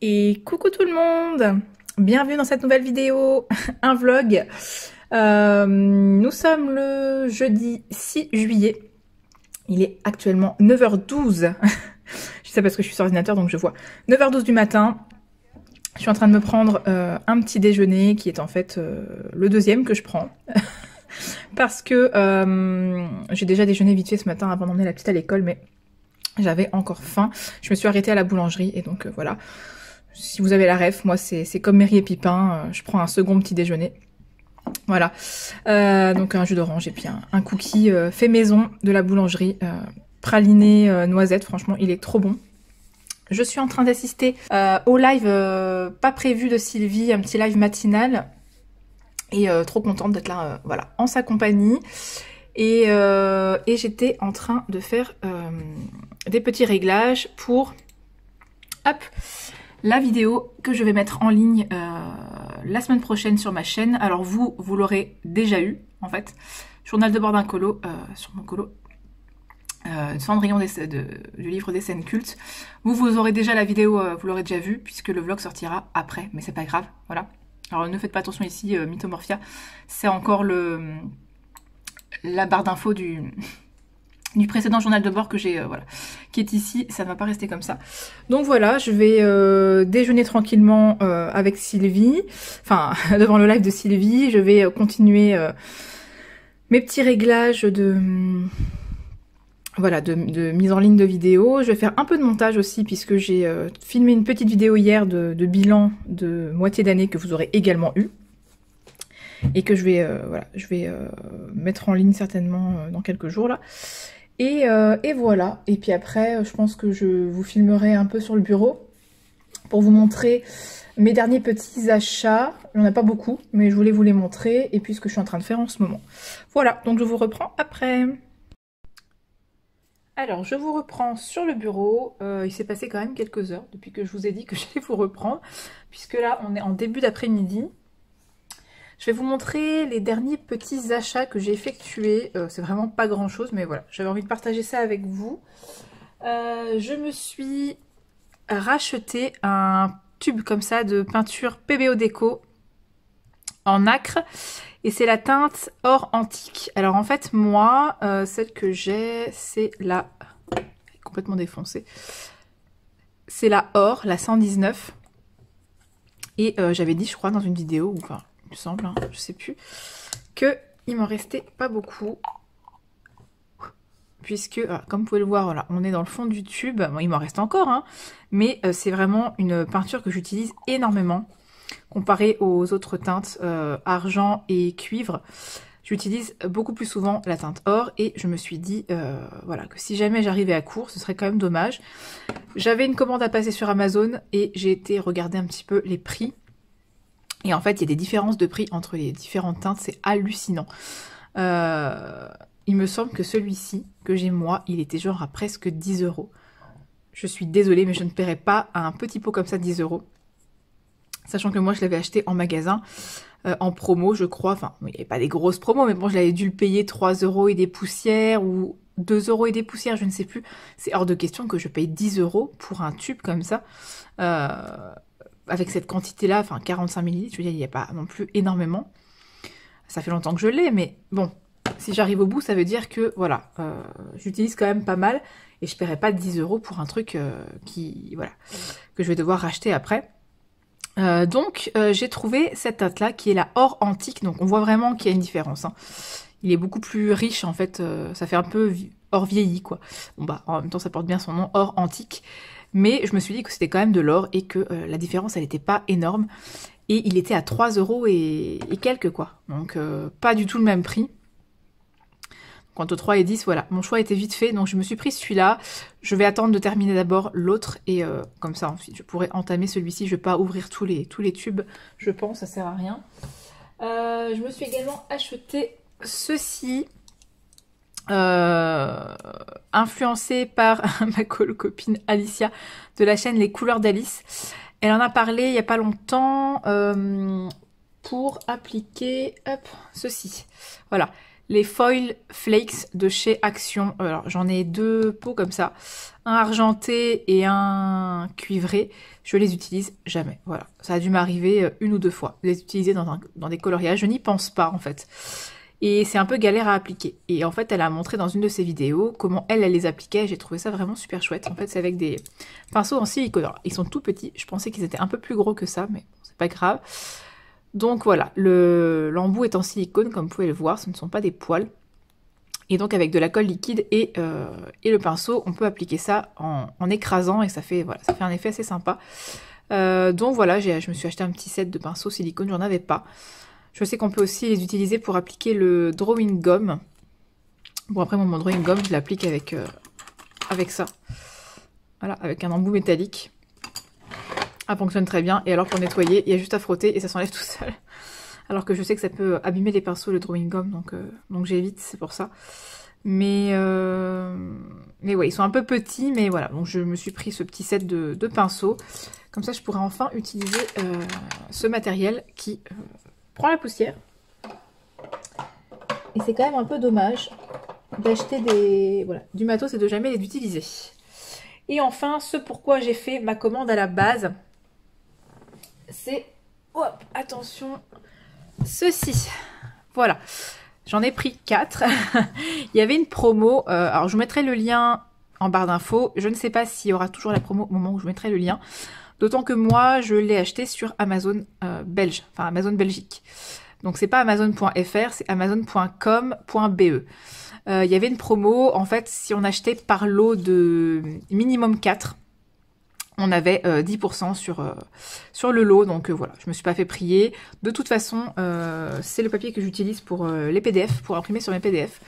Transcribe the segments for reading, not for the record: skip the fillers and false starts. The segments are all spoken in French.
Et coucou tout le monde, bienvenue dans cette nouvelle vidéo, un vlog. Nous sommes le jeudi 6 juillet, il est actuellement 9h12, je sais parce que je suis sur ordinateur donc je vois 9h12 du matin. Je suis en train de me prendre un petit déjeuner qui est en fait le deuxième que je prends. Parce que j'ai déjà déjeuné vite fait ce matin avant d'emmener la petite à l'école, mais j'avais encore faim. Je me suis arrêtée à la boulangerie et donc voilà. Si vous avez la ref, moi c'est comme Mary et Pipin, je prends un second petit déjeuner. Voilà, donc un jus d'orange et puis un cookie fait maison de la boulangerie, praliné noisette, franchement il est trop bon. Je suis en train d'assister au live pas prévu de Sylvie, un petit live matinal. Et trop contente d'être là, voilà, en sa compagnie. Et j'étais en train de faire des petits réglages pour, hop, la vidéo que je vais mettre en ligne la semaine prochaine sur ma chaîne. Alors vous l'aurez déjà eu, en fait. Journal de bord d'un colo, sur mon colo. Cendrillon du livre des scènes cultes. Vous aurez déjà la vidéo, vous l'aurez déjà vue, puisque le vlog sortira après, mais c'est pas grave, voilà. Alors ne faites pas attention ici, Mythomorphia, c'est encore la barre d'infos du précédent journal de bord que j'ai, voilà, qui est ici, ça ne va pas rester comme ça. Donc voilà, je vais déjeuner tranquillement avec Sylvie, enfin devant le live de Sylvie, je vais continuer mes petits réglages voilà, de mise en ligne de vidéos. Je vais faire un peu de montage aussi puisque j'ai filmé une petite vidéo hier de bilan de moitié d'année que vous aurez également eu. Et que je vais, voilà, mettre en ligne certainement dans quelques jours là. Et voilà. Et puis après, je pense que je vous filmerai un peu sur le bureau pour vous montrer mes derniers petits achats. Il n'y en a pas beaucoup, mais je voulais vous les montrer. Et puis ce que je suis en train de faire en ce moment. Voilà, donc je vous reprends après. Alors, je vous reprends sur le bureau. Il s'est passé quand même quelques heures depuis que je vous ai dit que j'allais vous reprendre, puisque là, on est en début d'après-midi. Je vais vous montrer les derniers petits achats que j'ai effectués. C'est vraiment pas grand-chose, mais voilà, j'avais envie de partager ça avec vous. Je me suis racheté un tube comme ça de peinture PBO Déco en nacre. Et c'est la teinte or antique. Alors en fait, moi, celle que j'ai, c'est la... complètement défoncée. C'est la or, la 119. Et j'avais dit, je crois, dans une vidéo, ou enfin, il me semble, hein, je sais plus, que il m'en restait pas beaucoup. Puisque, comme vous pouvez le voir, voilà, on est dans le fond du tube. Bon, il m'en reste encore, hein, mais c'est vraiment une peinture que j'utilise énormément. Comparé aux autres teintes argent et cuivre, j'utilise beaucoup plus souvent la teinte or et je me suis dit voilà, que si jamais j'arrivais à court, ce serait quand même dommage. J'avais une commande à passer sur Amazon et j'ai été regarder un petit peu les prix. Et en fait, il y a des différences de prix entre les différentes teintes, c'est hallucinant. Il me semble que celui-ci, que j'ai moi, il était genre à presque 10 €. Je suis désolée, mais je ne paierai pas un petit pot comme ça 10 €. Sachant que moi, je l'avais acheté en magasin, en promo, je crois. Enfin, il n'y avait pas des grosses promos, mais bon, je l'avais dû le payer 3 € et des poussières, ou 2 € et des poussières, je ne sais plus. C'est hors de question que je paye 10 € pour un tube comme ça. Avec cette quantité-là, enfin 45 ml, je veux dire, il n'y a pas non plus énormément. Ça fait longtemps que je l'ai, mais bon, si j'arrive au bout, ça veut dire que, voilà, j'utilise quand même pas mal, et je ne paierai pas 10 € pour un truc voilà, que je vais devoir racheter après. Donc j'ai trouvé cette teinte là qui est la or antique, donc on voit vraiment qu'il y a une différence, hein. Il est beaucoup plus riche en fait, ça fait un peu or vieilli quoi. Bon bah en même temps ça porte bien son nom, or antique, mais je me suis dit que c'était quand même de l'or et que la différence elle n'était pas énorme et il était à 3 € et quelques quoi, donc pas du tout le même prix. Quant aux 3 et 10, voilà, mon choix était vite fait, donc je me suis pris celui-là. Je vais attendre de terminer d'abord l'autre, et comme ça, ensuite, je pourrai entamer celui-ci. Je ne vais pas ouvrir tous les tubes, je pense, ça sert à rien. Je me suis également acheté ceci, influencé par ma copine Alicia, de la chaîne Les Couleurs d'Alice. Elle en a parlé il n'y a pas longtemps, pour appliquer, hop, ceci. Voilà. les Foil Flakes de chez Action. Alors j'en ai 2 pots comme ça, un argenté et un cuivré. Je les utilise jamais, voilà. Ça a dû m'arriver 1 ou 2 fois, les utiliser dans des coloriages. Je n'y pense pas en fait. Et c'est un peu galère à appliquer. Et en fait, elle a montré dans une de ses vidéos comment elle les appliquait. J'ai trouvé ça vraiment super chouette. En fait, c'est avec des pinceaux en silicone. Alors, ils sont tout petits. Je pensais qu'ils étaient un peu plus gros que ça, mais bon, c'est pas grave. Donc voilà, l'embout est en silicone, comme vous pouvez le voir. Ce ne sont pas des poils. Et donc, avec de la colle liquide et le pinceau, on peut appliquer ça en écrasant. Et ça fait un effet assez sympa. Donc voilà, je me suis acheté un petit set de pinceaux silicone. J'en avais pas. Je sais qu'on peut aussi les utiliser pour appliquer le drawing gum. Bon, après, mon drawing gum, je l'applique avec ça. Voilà, avec un embout métallique. Ça fonctionne très bien. Et alors, pour nettoyer, il y a juste à frotter et ça s'enlève tout seul. Alors que je sais que ça peut abîmer les pinceaux, le drawing gum. Donc j'évite, c'est pour ça. Mais ouais, ils sont un peu petits. Mais voilà, donc je me suis pris ce petit set de pinceaux. Comme ça, je pourrais enfin utiliser ce matériel qui... prend la poussière. Et c'est quand même un peu dommage d'acheter du matos et de jamais les utiliser. Et enfin, ce pourquoi j'ai fait ma commande à la base, c'est, hop, attention, ceci. Voilà, j'en ai pris 4. Il y avait une promo, alors je vous mettrai le lien en barre d'infos. Je ne sais pas s'il y aura toujours la promo au moment où je mettrai le lien. D'autant que moi, je l'ai acheté sur Amazon belge, enfin Amazon Belgique. Donc c'est pas amazon.fr, c'est amazon.com.be. Il y avait une promo, en fait, si on achetait par lot de minimum 4, on avait 10% sur le lot. Donc voilà, je me suis pas fait prier. De toute façon, c'est le papier que j'utilise pour les PDF, pour imprimer sur mes PDF.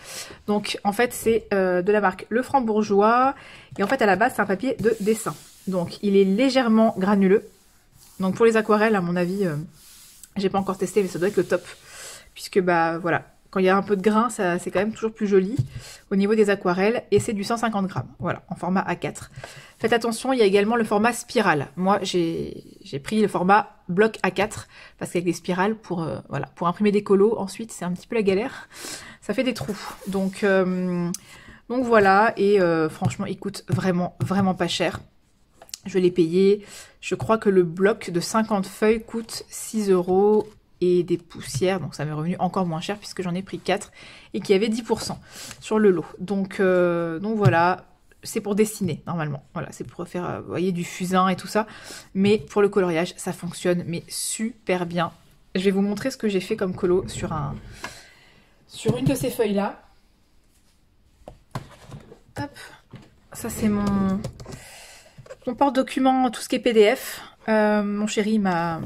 Donc en fait, c'est de la marque Le Franc-Bourgeois. Et en fait, à la base, c'est un papier de dessin. Donc il est légèrement granuleux. Donc pour les aquarelles, à mon avis, j'ai pas encore testé, mais ça doit être le top. Puisque bah voilà, quand il y a un peu de grain, c'est quand même toujours plus joli au niveau des aquarelles. Et c'est du 150 grammes, voilà, en format A4. Faites attention, il y a également le format spirale. Moi, j'ai pris le format bloc A4, parce qu'avec des spirales, pour imprimer des colos, ensuite, c'est un petit peu la galère. Ça fait des trous. Donc voilà, et franchement, il coûte vraiment, vraiment pas cher. Je l'ai payé, je crois que le bloc de 50 feuilles coûte 6 € et des poussières, donc ça m'est revenu encore moins cher puisque j'en ai pris 4 et qu'il y avait 10% sur le lot. Donc voilà, c'est pour dessiner normalement, voilà, c'est pour faire, vous voyez, du fusain et tout ça, mais pour le coloriage, ça fonctionne mais super bien. Je vais vous montrer ce que j'ai fait comme colo sur une de ces feuilles-là. Hop, ça c'est mon porte-document, tout ce qui est PDF. Mon chéri m'a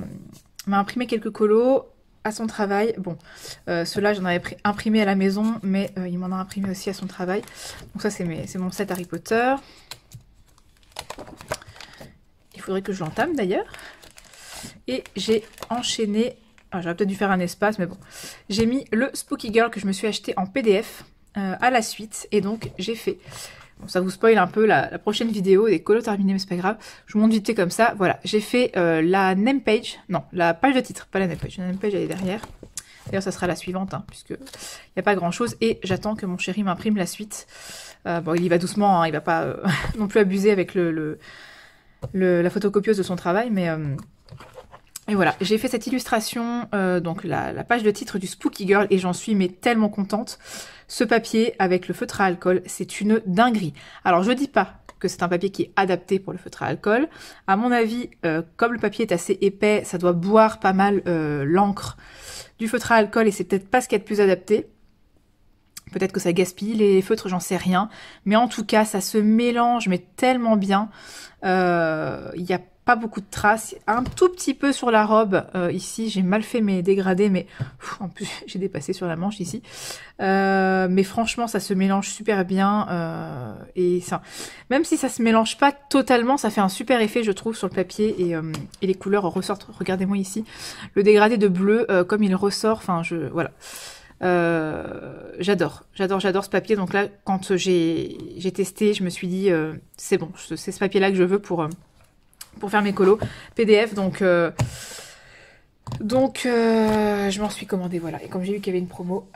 imprimé quelques colos à son travail. Bon, ceux-là, j'en avais imprimé à la maison, mais il m'en a imprimé aussi à son travail. Donc ça, c'est mon set Harry Potter. Il faudrait que je l'entame d'ailleurs. Et j'ai enchaîné... Ah, j'aurais peut-être dû faire un espace, mais bon. J'ai mis le Spooky Girl que je me suis acheté en PDF à la suite. Et donc, j'ai fait... Bon, ça vous spoil un peu la prochaine vidéo des colos terminés, mais c'est pas grave. Je vous montre vite fait comme ça. Voilà, j'ai fait la name page. Non, la page de titre, pas la name page. La name page, elle est derrière. D'ailleurs, ça sera la suivante, hein, puisque il n'y a pas grand-chose. Et j'attends que mon chéri m'imprime la suite. Bon, il y va doucement, hein, il va pas non plus abuser avec la photocopieuse de son travail, mais... Et voilà, j'ai fait cette illustration, donc la page de titre du Spooky Girl, et j'en suis mais tellement contente. Ce papier avec le feutre à alcool, c'est une dinguerie. Alors je dis pas que c'est un papier qui est adapté pour le feutre à alcool. À mon avis, comme le papier est assez épais, ça doit boire pas mal l'encre du feutre à alcool, et c'est peut-être pas ce qu'il y a de plus adapté. Peut-être que ça gaspille les feutres, j'en sais rien. Mais en tout cas, ça se mélange mais tellement bien. Il y a pas beaucoup de traces, un tout petit peu sur la robe ici, j'ai mal fait mes dégradés, mais en plus j'ai dépassé sur la manche ici, mais franchement ça se mélange super bien, et ça, même si ça se mélange pas totalement, ça fait un super effet je trouve sur le papier, et les couleurs ressortent. Regardez-moi ici, le dégradé de bleu, comme il ressort, enfin voilà. J'adore ce papier. Donc là, quand j'ai testé, je me suis dit c'est bon, c'est ce papier là que je veux pour faire mes colos PDF, donc je m'en suis commandé, voilà. Et comme j'ai vu qu'il y avait une promo,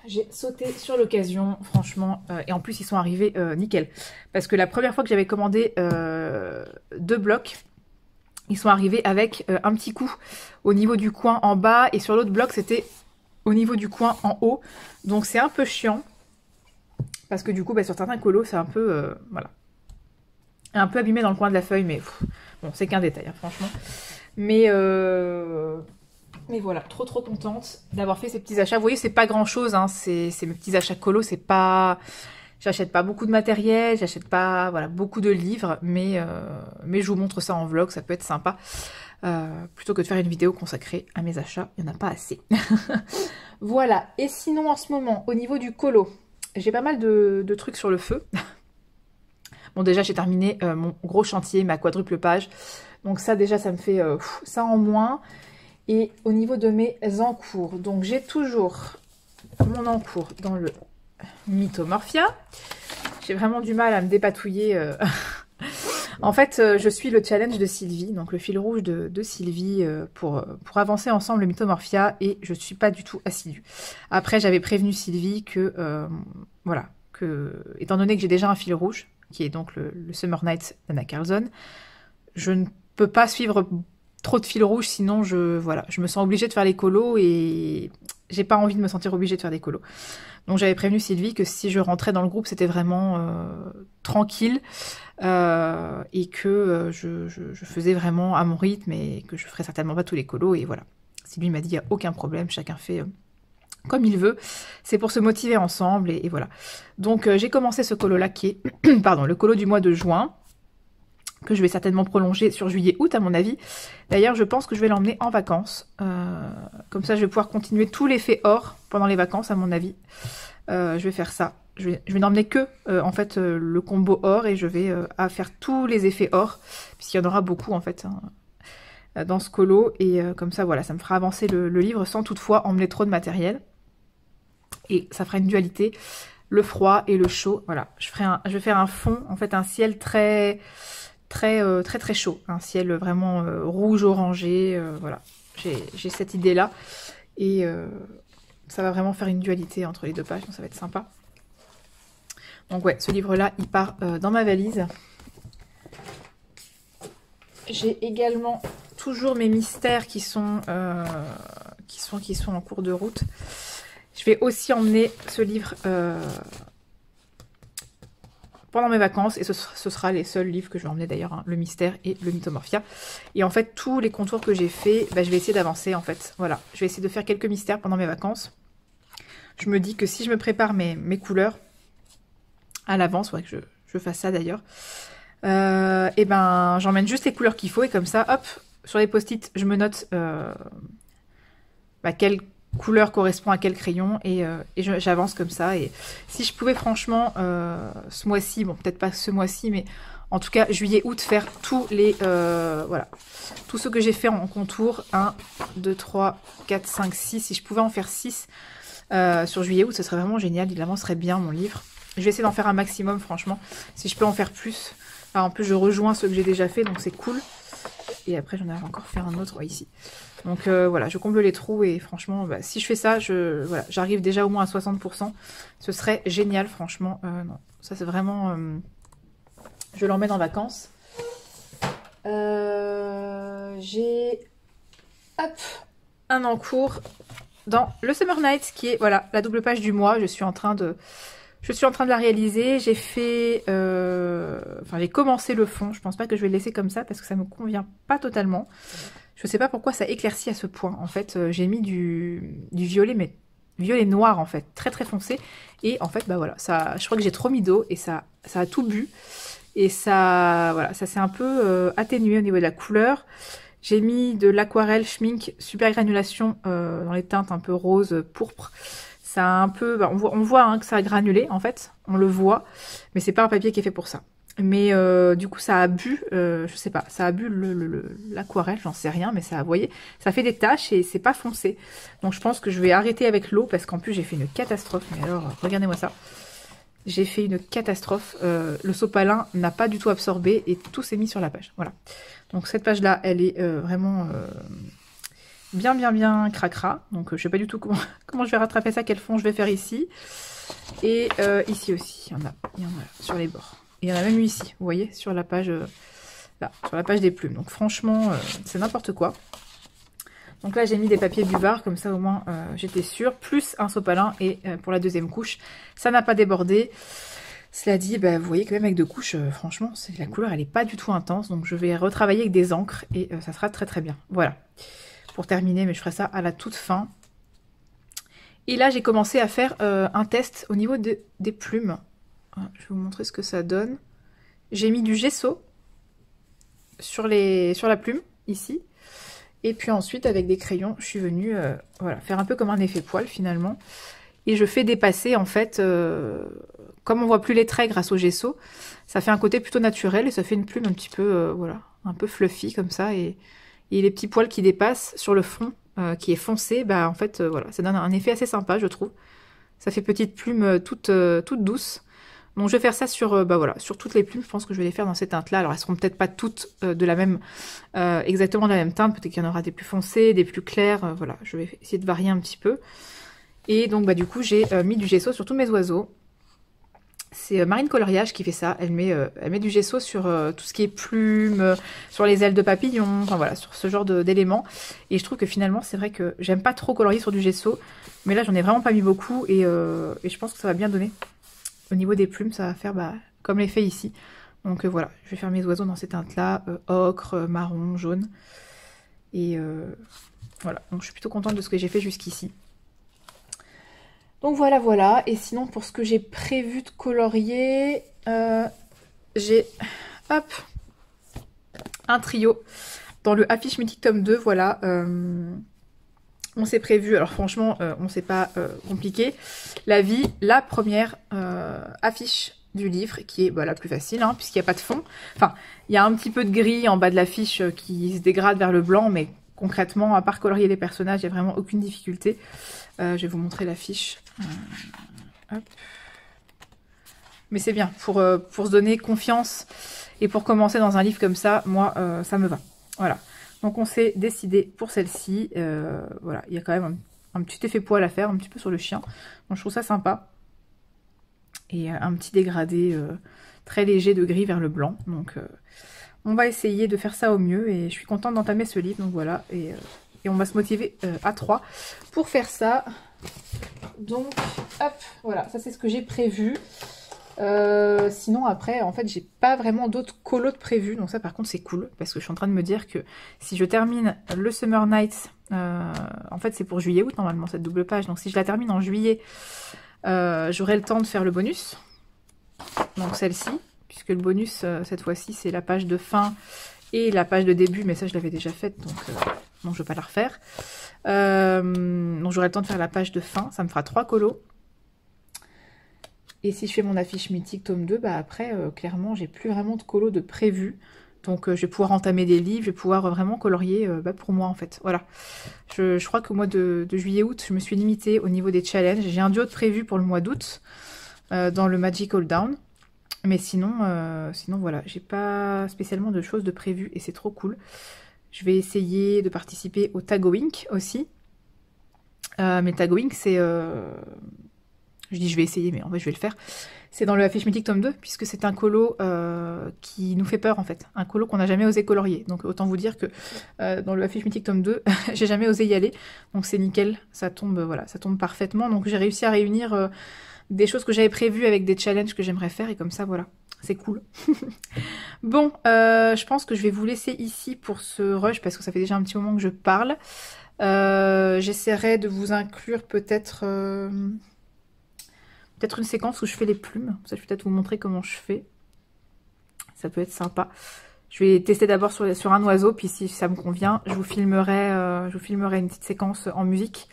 j'ai sauté sur l'occasion, franchement, et en plus ils sont arrivés nickel. Parce que la première fois que j'avais commandé 2 blocs, ils sont arrivés avec un petit coup au niveau du coin en bas, et sur l'autre bloc c'était au niveau du coin en haut. Donc c'est un peu chiant, parce que du coup, bah, sur certains colos, c'est un peu, voilà, un peu abîmé dans le coin de la feuille, mais pff, bon, c'est qu'un détail, hein, franchement. Mais voilà, trop contente d'avoir fait ces petits achats. Vous voyez, c'est pas grand chose, hein, c'est mes petits achats colo, c'est pas... J'achète pas beaucoup de matériel, j'achète pas voilà, beaucoup de livres, mais je vous montre ça en vlog, ça peut être sympa. Plutôt que de faire une vidéo consacrée à mes achats, il n'y en a pas assez. Voilà, et sinon en ce moment, au niveau du colo, j'ai pas mal de trucs sur le feu. Bon, déjà j'ai terminé mon gros chantier, ma quadruple page. Donc ça déjà, ça me fait ça en moins. Et au niveau de mes encours, donc j'ai toujours mon encours dans le Mythomorphia. J'ai vraiment du mal à me dépatouiller. En fait, je suis le challenge de Sylvie, donc le fil rouge de Sylvie pour avancer ensemble le Mythomorphia, et je ne suis pas du tout assidue. Après, j'avais prévenu Sylvie que, voilà, étant donné que j'ai déjà un fil rouge, qui est donc le Summer Nights d'Anna Carlson, je ne peux pas suivre trop de fil rouge, sinon voilà, je me sens obligée de faire les colos et j'ai pas envie de me sentir obligée de faire des colos. Donc j'avais prévenu Sylvie que si je rentrais dans le groupe, c'était vraiment tranquille et que je faisais vraiment à mon rythme et que je ferais certainement pas tous les colos, et voilà. Sylvie m'a dit il n'y a aucun problème, chacun fait comme il veut, c'est pour se motiver ensemble, et voilà. Donc j'ai commencé ce colo là qui est pardon, le colo du mois de juin, que je vais certainement prolonger sur juillet-août à mon avis. D'ailleurs, je pense que je vais l'emmener en vacances. Comme ça, je vais pouvoir continuer tout l'effet or pendant les vacances, à mon avis. Je vais faire ça. Je vais n'emmener que, en fait, le combo or, et je vais faire tous les effets or, puisqu'il y en aura beaucoup, en fait, hein, dans ce colo. Et comme ça, voilà, ça me fera avancer le livre sans toutefois emmener trop de matériel. Et ça fera une dualité, le froid et le chaud. Voilà, je vais faire un fond, en fait, un ciel très chaud, un ciel vraiment rouge orangé, voilà, j'ai cette idée là, et ça va vraiment faire une dualité entre les deux pages, donc ça va être sympa. Donc ouais, ce livre là il part dans ma valise. J'ai également toujours mes mystères qui sont en cours de route. Je vais aussi emmener ce livre pendant mes vacances, et ce sera les seuls livres que je vais emmener d'ailleurs, hein, le mystère et le Mythomorphia. Et en fait, tous les contours que j'ai fait, bah, je vais essayer d'avancer en fait. Voilà, je vais essayer de faire quelques mystères pendant mes vacances. Je me dis que si je me prépare mes couleurs à l'avance, ouais, que je fasse ça d'ailleurs, et ben j'emmène juste les couleurs qu'il faut, et comme ça, hop, sur les post-it, je me note quelle couleur correspond à quel crayon, et j'avance comme ça. Et si je pouvais franchement ce mois-ci, bon peut-être pas ce mois-ci, mais en tout cas juillet-août, faire tous les voilà, tout ce que j'ai fait en contour, 1, 2, 3, 4, 5, 6, si je pouvais en faire 6 sur juillet-août, ce serait vraiment génial, il avancerait bien mon livre. Je vais essayer d'en faire un maximum, franchement, si je peux en faire plus. Alors, en plus je rejoins ceux que j'ai déjà fait, donc c'est cool. Et après j'en ai encore fait un autre, ouais, ici. Donc voilà, je comble les trous, et franchement, bah, si je fais ça, voilà, j'arrive déjà au moins à 60%. Ce serait génial, franchement. Non, ça c'est vraiment... je l'emmène en vacances. J'ai un encours dans le Summer Nights, qui est voilà, la double page du mois. Je suis en train de la réaliser. J'ai fait... enfin, j'ai commencé le fond. Je pense pas que je vais le laisser comme ça, parce que ça me convient pas totalement. Je sais pas pourquoi ça éclaircit à ce point. En fait, j'ai mis du violet, mais violet noir en fait, très foncé. Et en fait, bah voilà, ça, je crois que j'ai trop mis d'eau, et ça a tout bu. Et ça, voilà, ça s'est un peu atténué au niveau de la couleur. J'ai mis de l'aquarelle Schmink super granulation dans les teintes un peu rose, pourpre. Ça a un peu, bah, on voit hein, que ça a granulé en fait, on le voit, mais c'est pas un papier qui est fait pour ça. Mais du coup ça a bu, je sais pas, ça a bu l'aquarelle, j'en sais rien, mais ça, vous voyez, ça fait des taches et c'est pas foncé. Donc je pense que je vais arrêter avec l'eau, parce qu'en plus j'ai fait une catastrophe. Mais alors, regardez-moi ça. J'ai fait une catastrophe. Le sopalin n'a pas du tout absorbé et tout s'est mis sur la page. Voilà. Donc cette page-là, elle est vraiment bien cracra. Donc je sais pas du tout comment je vais rattraper ça, quel fond je vais faire ici. Et ici aussi, il y en a sur les bords. Il y en a même eu ici, vous voyez, sur la page, là, sur la page des plumes. Donc franchement, c'est n'importe quoi. Donc là, j'ai mis des papiers buvard, comme ça au moins j'étais sûre. Plus un sopalin et pour la deuxième couche, ça n'a pas débordé. Cela dit, bah, vous voyez quand même avec deux couches, franchement, la couleur elle est pas du tout intense. Donc je vais retravailler avec des encres et ça sera très bien. Voilà, pour terminer, mais je ferai ça à la toute fin. Et là, j'ai commencé à faire un test au niveau des plumes. Je vais vous montrer ce que ça donne. J'ai mis du gesso sur la plume, ici. Et puis ensuite, avec des crayons, je suis venue voilà, faire un peu comme un effet poil, finalement. Et je fais dépasser, en fait, comme on voit plus les traits grâce au gesso, ça fait un côté plutôt naturel et ça fait une plume un petit peu, voilà, un peu fluffy, comme ça. Et les petits poils qui dépassent sur le fond, qui est foncé, bah en fait, voilà, ça donne un effet assez sympa, je trouve. Ça fait petite plume toute douce. Donc je vais faire ça sur, bah voilà, sur toutes les plumes. Je pense que je vais les faire dans ces teintes-là. Alors elles seront peut-être pas toutes de la même, exactement de la même teinte. Peut-être qu'il y en aura des plus foncées, des plus claires. Voilà, je vais essayer de varier un petit peu. Et donc bah du coup j'ai mis du gesso sur tous mes oiseaux. C'est Marine Coloriage qui fait ça. Elle met du gesso sur tout ce qui est plumes, sur les ailes de papillons, enfin voilà, sur ce genre d'éléments. Et je trouve que finalement, c'est vrai que j'aime pas trop colorier sur du gesso. Mais là, j'en ai vraiment pas mis beaucoup et je pense que ça va bien donner. Au niveau des plumes, ça va faire bah, comme l'effet ici. Donc voilà, je vais faire mes oiseaux dans ces teintes-là, ocre, marron, jaune. Et voilà, donc je suis plutôt contente de ce que j'ai fait jusqu'ici. Donc voilà, voilà. Et sinon, pour ce que j'ai prévu de colorier, j'ai, hop, un trio dans le Affiche Mythique tome 2, voilà. On s'est prévu, alors franchement, on s'est pas compliqué. La première affiche du livre, qui est bah, la plus facile, hein, puisqu'il n'y a pas de fond. Enfin, il y a un petit peu de gris en bas de l'affiche qui se dégrade vers le blanc, mais concrètement, à part colorier les personnages, il n'y a vraiment aucune difficulté. Je vais vous montrer l'affiche. Mais c'est bien, pour se donner confiance et pour commencer dans un livre comme ça, moi, ça me va. Voilà. Donc on s'est décidé pour celle-ci. Voilà, il y a quand même un petit effet poil à faire, un petit peu sur le chien. Donc je trouve ça sympa. Et un petit dégradé très léger de gris vers le blanc. Donc on va essayer de faire ça au mieux. Et je suis contente d'entamer ce livre. Donc voilà. Et on va se motiver à 3 pour faire ça. Donc hop, voilà, ça c'est ce que j'ai prévu. Sinon après en fait j'ai pas vraiment d'autres colos de prévus, donc ça par contre c'est cool parce que je suis en train de me dire que si je termine le Summer Nights, en fait c'est pour juillet-août normalement cette double page, donc si je la termine en juillet j'aurai le temps de faire le bonus, donc celle-ci, puisque le bonus cette fois-ci c'est la page de fin et la page de début, mais ça je l'avais déjà faite donc je vais pas la refaire. Donc j'aurai le temps de faire la page de fin, ça me fera 3 colos. Et si je fais mon affiche mythique tome 2, bah après, clairement, j'ai plus vraiment de colos de prévu. Donc je vais pouvoir entamer des livres, je vais pouvoir vraiment colorier bah, pour moi en fait. Voilà. Je crois qu'au mois de juillet-août, je me suis limitée au niveau des challenges. J'ai un duo de prévu pour le mois d'août dans le Magical Down. Mais sinon voilà, j'ai pas spécialement de choses de prévues et c'est trop cool. Je vais essayer de participer au Tagoink aussi. Mais Tagoink, c'est... Je dis je vais essayer, mais en fait je vais le faire. C'est dans le Affiche Mythique tome 2, puisque c'est un colo qui nous fait peur en fait. Un colo qu'on n'a jamais osé colorier. Donc autant vous dire que dans le Affiche Mythique tome 2, j'ai jamais osé y aller. Donc c'est nickel, ça tombe, voilà, ça tombe parfaitement. Donc j'ai réussi à réunir des choses que j'avais prévues avec des challenges que j'aimerais faire. Et comme ça, voilà, c'est cool. Bon, je pense que je vais vous laisser ici pour ce rush, parce que ça fait déjà un petit moment que je parle. J'essaierai de vous inclure peut-être... peut-être une séquence où je fais les plumes. Ça, je vais peut-être vous montrer comment je fais. Ça peut être sympa. Je vais tester d'abord sur un oiseau, puis si ça me convient, je vous filmerai une petite séquence en musique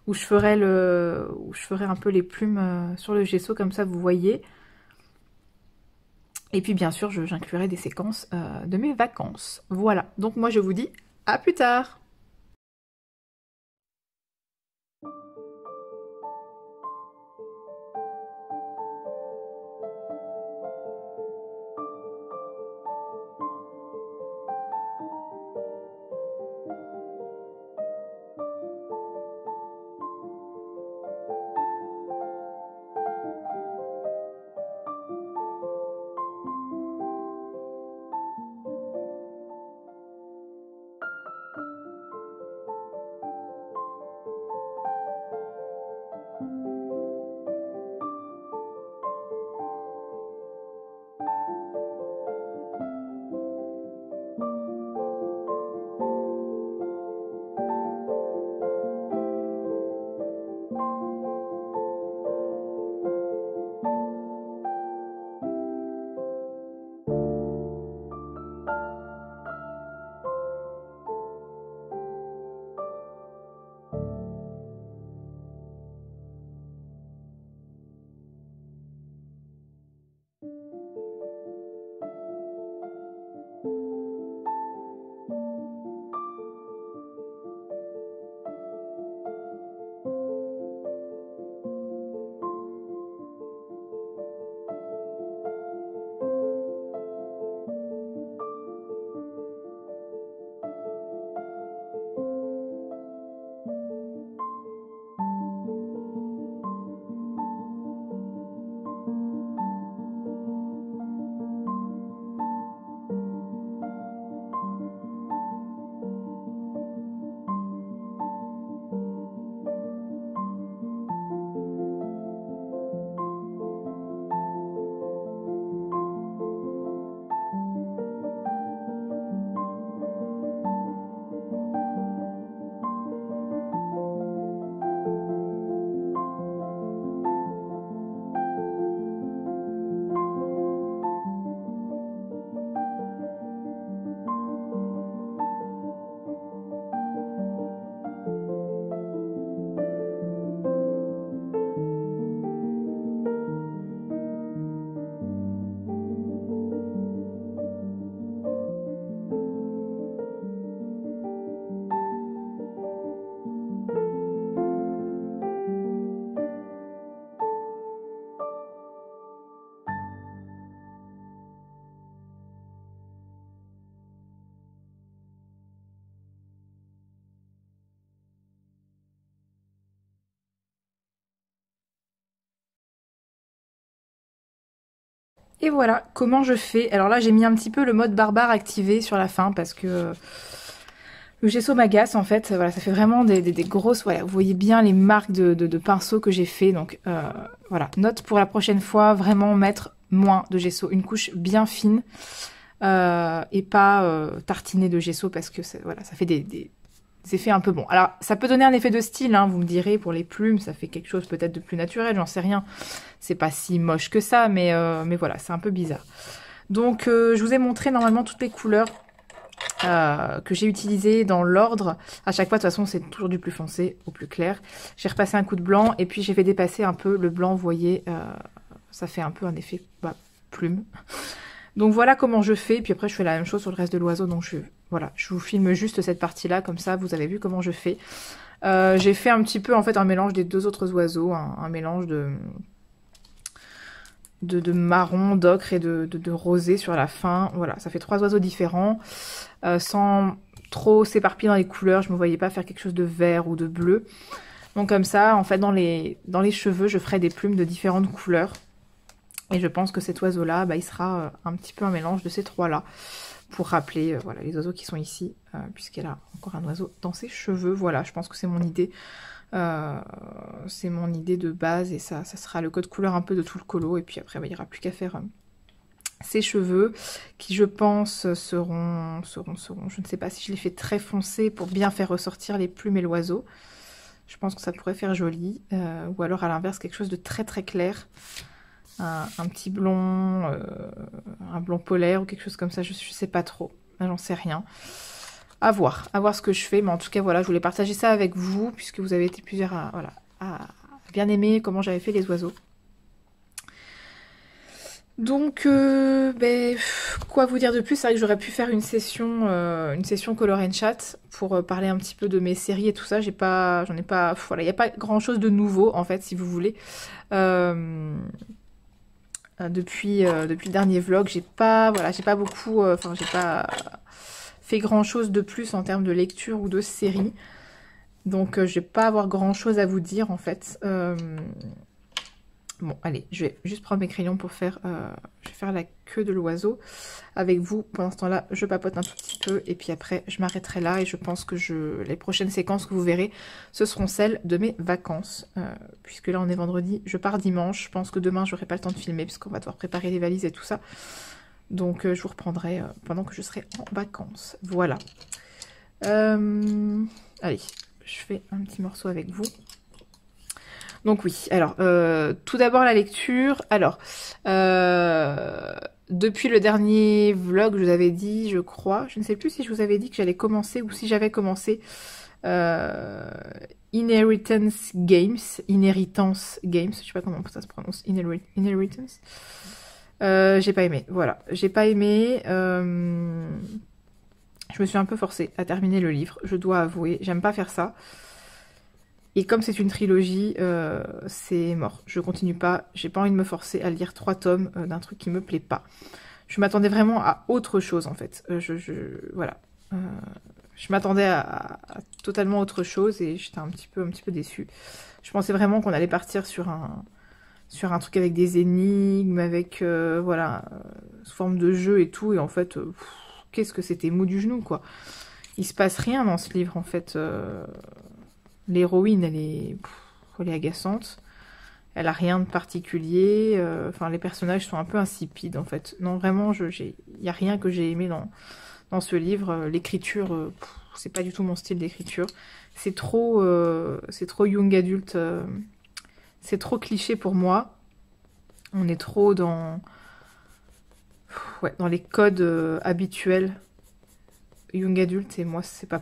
où je ferai un peu les plumes sur le gesso, comme ça vous voyez. Et puis bien sûr, j'inclurai des séquences de mes vacances. Voilà, donc moi je vous dis à plus tard! Et voilà comment je fais. Alors là, j'ai mis un petit peu le mode barbare activé sur la fin parce que le gesso m'agace en fait. Voilà, ça fait vraiment des grosses... Voilà, vous voyez bien les marques de pinceau que j'ai fait. Donc voilà, note pour la prochaine fois, vraiment mettre moins de gesso. Une couche bien fine et pas tartiner de gesso parce que voilà, ça fait des effets un peu bons. Alors, ça peut donner un effet de style, hein, vous me direz, pour les plumes, ça fait quelque chose peut-être de plus naturel, j'en sais rien. C'est pas si moche que ça, mais voilà, c'est un peu bizarre. Donc, je vous ai montré normalement toutes les couleurs que j'ai utilisées dans l'ordre. À chaque fois, de toute façon, c'est toujours du plus foncé au plus clair. J'ai repassé un coup de blanc, et puis j'ai fait dépasser un peu le blanc, vous voyez, ça fait un peu un effet plume. Donc voilà comment je fais, puis après je fais la même chose sur le reste de l'oiseau, donc voilà, je vous filme juste cette partie-là, comme ça vous avez vu comment je fais. J'ai fait un petit peu en fait un mélange des deux autres oiseaux, un mélange de marron, d'ocre et de rosé sur la fin. Voilà, ça fait 3 oiseaux différents, sans trop s'éparpiller dans les couleurs, je me voyais pas faire quelque chose de vert ou de bleu. Donc comme ça, en fait dans les cheveux, je ferai des plumes de différentes couleurs. Et je pense que cet oiseau-là, il sera un petit peu un mélange de ces trois-là, pour rappeler voilà, les oiseaux qui sont ici, puisqu'elle a encore un oiseau dans ses cheveux. Voilà, je pense que c'est mon idée. C'est mon idée de base, et ça sera le code couleur un peu de tout le colo. Et puis après, il n'y aura plus qu'à faire ses cheveux, qui je pense seront, je ne sais pas si je les fais très foncés pour bien faire ressortir les plumes et l'oiseau. Je pense que ça pourrait faire joli. Ou alors à l'inverse, quelque chose de très très clair. Un petit blond, un blond polaire ou quelque chose comme ça, je sais pas trop, j'en sais rien. À voir ce que je fais, mais en tout cas voilà, je voulais partager ça avec vous, puisque vous avez été plusieurs à bien aimer comment j'avais fait les oiseaux. Donc, quoi vous dire de plus? C'est vrai que j'aurais pu faire une session Color and Chat pour parler un petit peu de mes séries et tout ça. J'en ai pas, voilà, il n'y a pas grand chose de nouveau en fait, si vous voulez. Depuis le dernier vlog, j'ai pas beaucoup, j'ai pas fait grand chose de plus en termes de lecture ou de série, donc je vais pas avoir grand chose à vous dire en fait. Bon, allez, je vais juste prendre mes crayons pour faire, je vais faire la queue de l'oiseau avec vous. Pendant ce temps-là, je papote un tout petit peu et puis après, je m'arrêterai là et je pense que les prochaines séquences que vous verrez, ce seront celles de mes vacances. Puisque là, on est vendredi, je pars dimanche. Je pense que demain, j'aurai pas le temps de filmer puisqu'on va devoir préparer les valises et tout ça. Donc, je vous reprendrai pendant que je serai en vacances. Voilà. Allez, je fais un petit morceau avec vous. Donc oui, alors, tout d'abord la lecture. Alors, depuis le dernier vlog, je vous avais dit, je crois, je ne sais plus si je vous avais dit que j'allais commencer ou si j'avais commencé Inheritance Games, je sais pas comment ça se prononce, Inheritance. J'ai pas aimé, voilà, j'ai pas aimé. Je me suis un peu forcée à terminer le livre, je dois avouer, j'aime pas faire ça. Et comme c'est une trilogie, c'est mort. Je continue pas. J'ai pas envie de me forcer à lire 3 tomes d'un truc qui me plaît pas. Je m'attendais vraiment à autre chose en fait. Voilà. Je m'attendais à totalement autre chose et j'étais un petit peu déçue. Je pensais vraiment qu'on allait partir sur un truc avec des énigmes, avec voilà, sous forme de jeu et tout. Et en fait, qu'est-ce que c'était mou du genou quoi. Il se passe rien dans ce livre en fait. L'héroïne, elle est agaçante. Elle a rien de particulier. Enfin, les personnages sont un peu insipides, en fait. Non, vraiment, il n'y a rien que j'ai aimé dans ce livre. L'écriture, c'est pas du tout mon style d'écriture. C'est trop young adulte. C'est trop cliché pour moi. On est trop dans les codes habituels young adulte, et moi c'est pas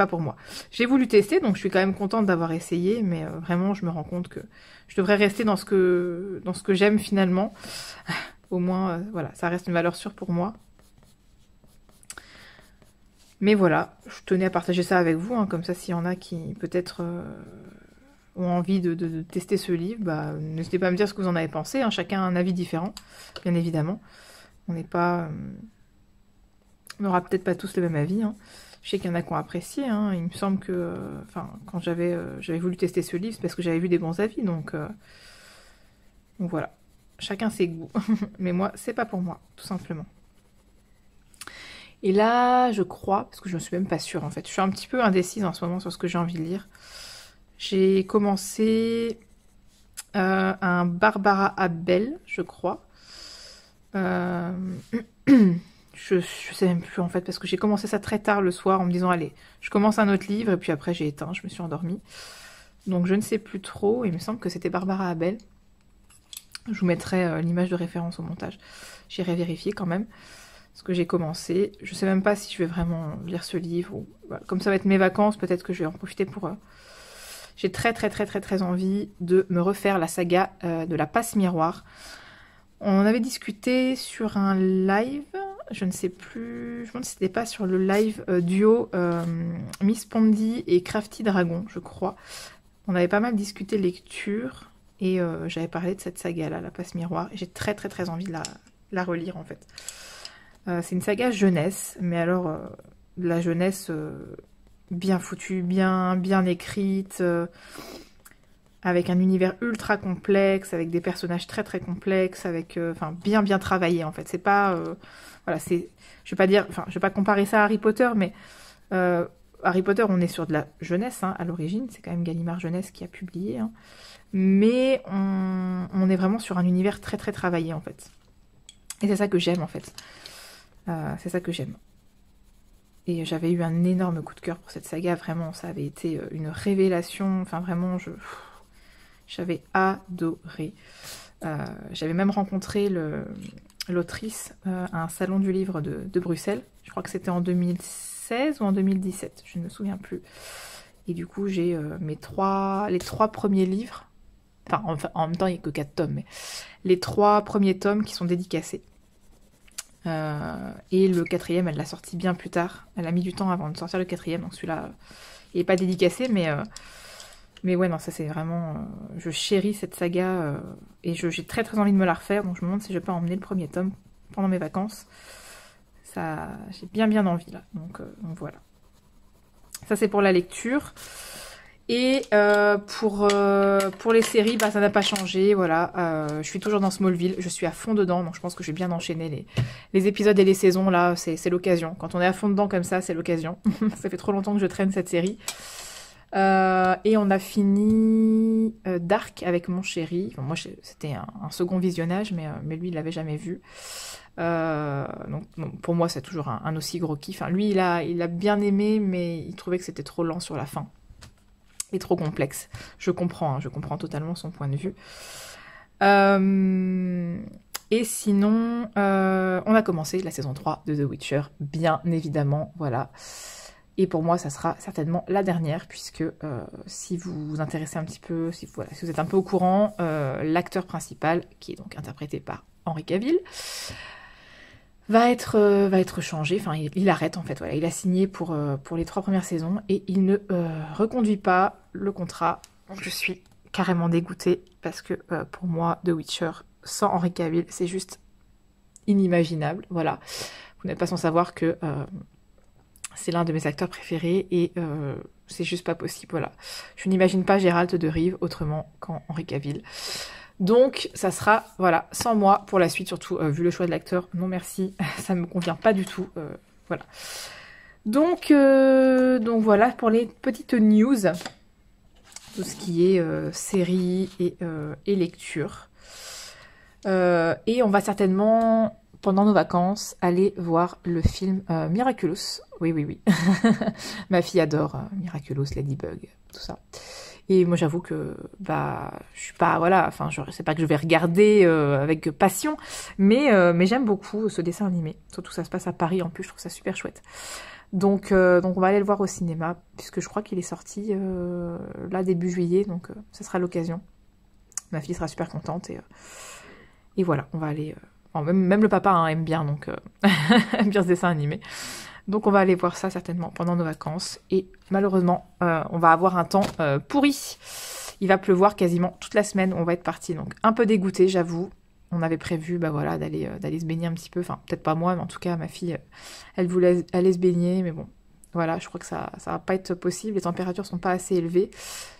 pour moi. J'ai voulu tester, donc je suis quand même contente d'avoir essayé, mais vraiment je me rends compte que je devrais rester dans ce que j'aime finalement. Au moins voilà, ça reste une valeur sûre pour moi. Mais voilà, je tenais à partager ça avec vous, hein, comme ça s'il y en a qui peut-être ont envie de tester ce livre, n'hésitez pas à me dire ce que vous en avez pensé, hein, chacun a un avis différent, bien évidemment. On n'est pas... On n'aura peut-être pas tous le même avis. Hein. Je sais qu'il y en a qui ont apprécié. Hein. Il me semble que, quand j'avais voulu tester ce livre, c'est parce que j'avais vu des bons avis. Donc voilà. chacun ses goûts. Mais moi, c'est pas pour moi, tout simplement. Et là, je crois, parce que je ne suis même pas sûre en fait, je suis un petit peu indécise en ce moment sur ce que j'ai envie de lire. J'ai commencé un Barbara Abel, je crois. Je sais même plus en fait, parce que j'ai commencé ça très tard le soir en me disant allez, je commence un autre livre, et puis après j'ai éteint, je me suis endormie. Donc je ne sais plus trop, il me semble que c'était Barbara Abel. Je vous mettrai l'image de référence au montage. J'irai vérifier quand même ce que j'ai commencé. Je sais même pas si je vais vraiment lire ce livre. Ou... Voilà. Comme ça va être mes vacances, peut-être que je vais en profiter pour... J'ai très envie de me refaire la saga de la passe miroir. On avait discuté sur un live, je ne sais plus, je me demande si c'était pas sur le live duo Miss Pondy et Crafty Dragon, je crois. On avait pas mal discuté lecture et j'avais parlé de cette saga-là, la passe miroir. J'ai très envie de la relire en fait. C'est une saga jeunesse, mais alors de la jeunesse bien foutue, bien écrite, avec un univers ultra complexe, avec des personnages très complexes, avec enfin bien travaillé en fait. C'est pas voilà, c'est, je vais pas dire, enfin je vais pas comparer ça à Harry Potter, mais Harry Potter on est sur de la jeunesse hein, à l'origine, c'est quand même Gallimard Jeunesse qui a publié, hein. Mais on est vraiment sur un univers très travaillé en fait. Et c'est ça que j'aime en fait. C'est ça que j'aime. Et j'avais eu un énorme coup de cœur pour cette saga, vraiment, ça avait été une révélation, enfin vraiment, j'avais adoré. J'avais même rencontré l'autrice à un salon du livre de Bruxelles, je crois que c'était en 2016 ou en 2017, je ne me souviens plus. Et du coup, j'ai les trois premiers livres, enfin en même temps, il n'y a que 4 tomes, mais les 3 premiers tomes qui sont dédicacés. Et le 4e, elle l'a sorti bien plus tard. Elle a mis du temps avant de sortir le 4e, donc celui-là, il n'est pas dédicacé, mais ouais, non, ça c'est vraiment... je chéris cette saga, et j'ai très envie de me la refaire, donc je me demande si je peux emmener le premier tome pendant mes vacances. Ça, j'ai bien envie, là, donc voilà. Ça c'est pour la lecture. Et pour les séries, bah, ça n'a pas changé, voilà. Je suis toujours dans Smallville, je suis à fond dedans, donc je pense que je vais bien enchaîner les épisodes et les saisons, là, c'est l'occasion. Quand on est à fond dedans comme ça, c'est l'occasion. Ça fait trop longtemps que je traîne cette série. Et on a fini Dark avec mon chéri. Enfin, moi, c'était un second visionnage, mais lui, il l'avait jamais vu. Donc pour moi, c'est toujours un aussi gros kiff. Enfin, lui, il a bien aimé, mais il trouvait que c'était trop lent sur la fin. Et trop complexe. Je comprends totalement son point de vue. Et sinon, on a commencé la saison 3 de The Witcher, bien évidemment, voilà. Et pour moi, ça sera certainement la dernière, puisque si vous vous intéressez un petit peu, si vous êtes un peu au courant, l'acteur principal, qui est donc interprété par Henry Cavill, va être changé, enfin il arrête en fait, voilà, il a signé pour les 3 premières saisons et il ne reconduit pas le contrat. Donc je suis carrément dégoûtée parce que pour moi The Witcher sans Henry Cavill c'est juste inimaginable, voilà. Vous n'êtes pas sans savoir que c'est l'un de mes acteurs préférés et c'est juste pas possible, voilà. Je n'imagine pas Géralt de Rive autrement qu'en Henry Cavill. Donc ça sera, voilà, sans moi pour la suite, surtout vu le choix de l'acteur, non merci, ça ne me convient pas du tout, voilà. Donc voilà pour les petites news, tout ce qui est série et lecture. Et on va certainement, pendant nos vacances, aller voir le film Miraculous. Oui. Ma fille adore Miraculous, Ladybug, tout ça. Et moi j'avoue que bah je suis pas, voilà, enfin je sais pas que je vais regarder avec passion, mais j'aime beaucoup ce dessin animé. Surtout ça se passe à Paris en plus, je trouve ça super chouette. Donc on va aller le voir au cinéma puisque je crois qu'il est sorti là début juillet, donc ça sera l'occasion. Ma fille sera super contente et voilà, on va aller. Enfin, même le papa hein, aime bien donc aime bien ce dessin animé. Donc on va aller voir ça certainement pendant nos vacances. Et malheureusement, on va avoir un temps pourri. Il va pleuvoir quasiment toute la semaine. On va être parti. Donc un peu dégoûté, j'avoue. On avait prévu bah, voilà, d'aller se baigner un petit peu. Enfin, peut-être pas moi, mais en tout cas, ma fille, elle voulait aller se baigner. Mais bon, voilà, je crois que ça va pas être possible. Les températures sont pas assez élevées.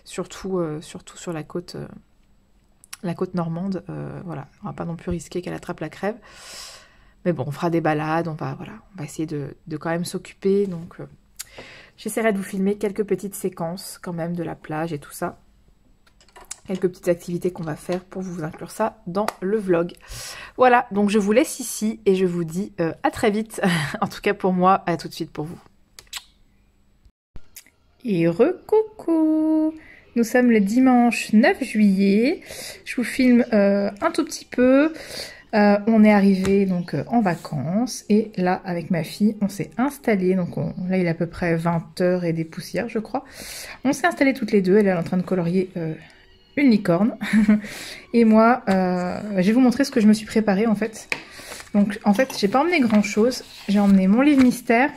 Surtout sur la côte la côte normande. Voilà, on va pas non plus risquer qu'elle attrape la crève. Mais bon, on fera des balades, on va essayer de quand même s'occuper. Donc, j'essaierai de vous filmer quelques petites séquences quand même de la plage et tout ça. Quelques petites activités qu'on va faire pour vous inclure ça dans le vlog. Voilà, donc je vous laisse ici et je vous dis à très vite. En tout cas pour moi, à tout de suite pour vous. Et recoucou! Nous sommes le dimanche 9 juillet. Je vous filme un tout petit peu. On est arrivé donc en vacances et là avec ma fille on s'est installé, donc là il est à peu près 20h et des poussières je crois. On s'est installés toutes les deux, elle est en train de colorier une licorne et moi je vais vous montrer ce que je me suis préparé en fait. Donc en fait j'ai pas emmené grand chose, j'ai emmené mon livre mystère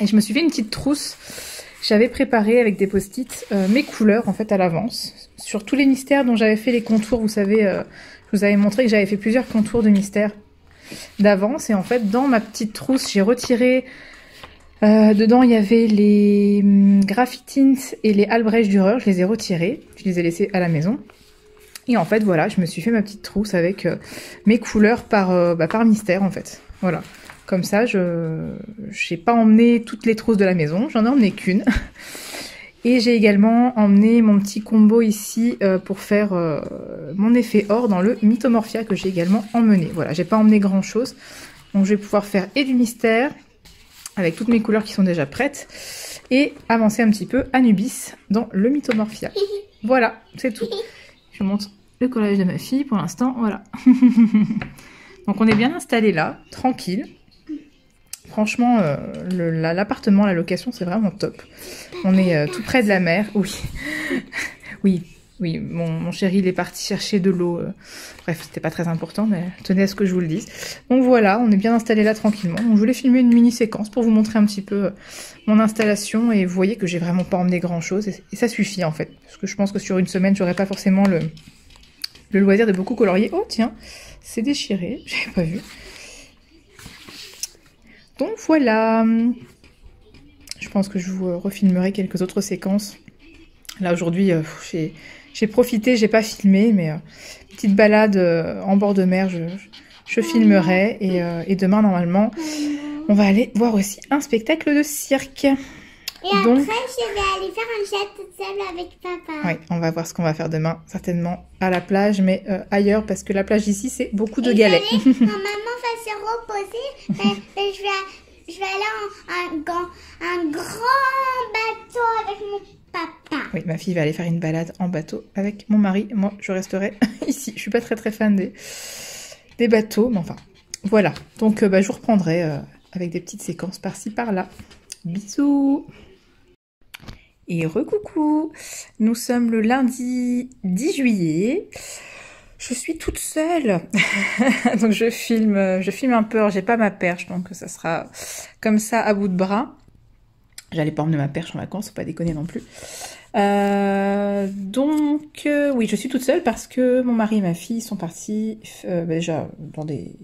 et je me suis fait une petite trousse. J'avais préparé avec des post-it mes couleurs en fait à l'avance sur tous les mystères dont j'avais fait les contours, vous savez. Je vous avais montré que j'avais fait plusieurs contours de mystère d'avance. Et en fait, dans ma petite trousse, j'ai retiré... dedans, il y avait les Graphitint et les Albrecht Dürer. Je les ai retirés. Je les ai laissés à la maison. Et en fait, voilà, je me suis fait ma petite trousse avec mes couleurs par mystère, en fait. Voilà. Comme ça, je n'ai pas emmené toutes les trousses de la maison. J'en ai emmené qu'une. Et j'ai également emmené mon petit combo ici pour faire mon effet or dans le Mythomorphia que j'ai également emmené. Voilà, j'ai pas emmené grand chose. Donc je vais pouvoir faire et du mystère avec toutes mes couleurs qui sont déjà prêtes et avancer un petit peu Anubis dans le Mythomorphia. Voilà, c'est tout. Je vous montre le collage de ma fille pour l'instant, voilà. Donc on est bien installé là, tranquille. Franchement, l'appartement, la location, c'est vraiment top. On est tout près de la mer. Oui. Oui, mon chéri, il est parti chercher de l'eau. Bref, c'était pas très important, mais tenez à ce que je vous le dise. Donc voilà, on est bien installé là tranquillement. Donc, je voulais filmer une mini-séquence pour vous montrer un petit peu mon installation. Et vous voyez que j'ai vraiment pas emmené grand-chose. Et ça suffit, en fait. Parce que je pense que sur une semaine, j'aurais pas forcément le loisir de beaucoup colorier. Oh, tiens, c'est déchiré. J'avais pas vu. Donc voilà, je pense que je vous refilmerai quelques autres séquences. Là aujourd'hui, j'ai profité, j'ai pas filmé, mais petite balade en bord de mer, je filmerai. Et demain, normalement, on va aller voir aussi un spectacle de cirque. Et donc, après, je vais aller faire un chat toute seule avec papa. Oui, on va voir ce qu'on va faire demain, certainement à la plage, mais ailleurs, parce que la plage ici, c'est beaucoup de galets. Quand maman va se reposer, je vais aller en un grand bateau avec mon papa. Oui, ma fille va aller faire une balade en bateau avec mon mari. Moi, je resterai ici. Je suis pas très fan des bateaux, mais enfin, voilà. Donc, je vous reprendrai avec des petites séquences par-ci, par-là. Bisous! Et recoucou! Nous sommes le lundi 10 juillet. Je suis toute seule. Donc je filme un peu. J'ai pas ma perche, donc ça sera comme ça à bout de bras. J'allais pas emmener ma perche en vacances, faut pas déconner non plus. Oui, je suis toute seule parce que mon mari et ma fille sont partis déjà dans des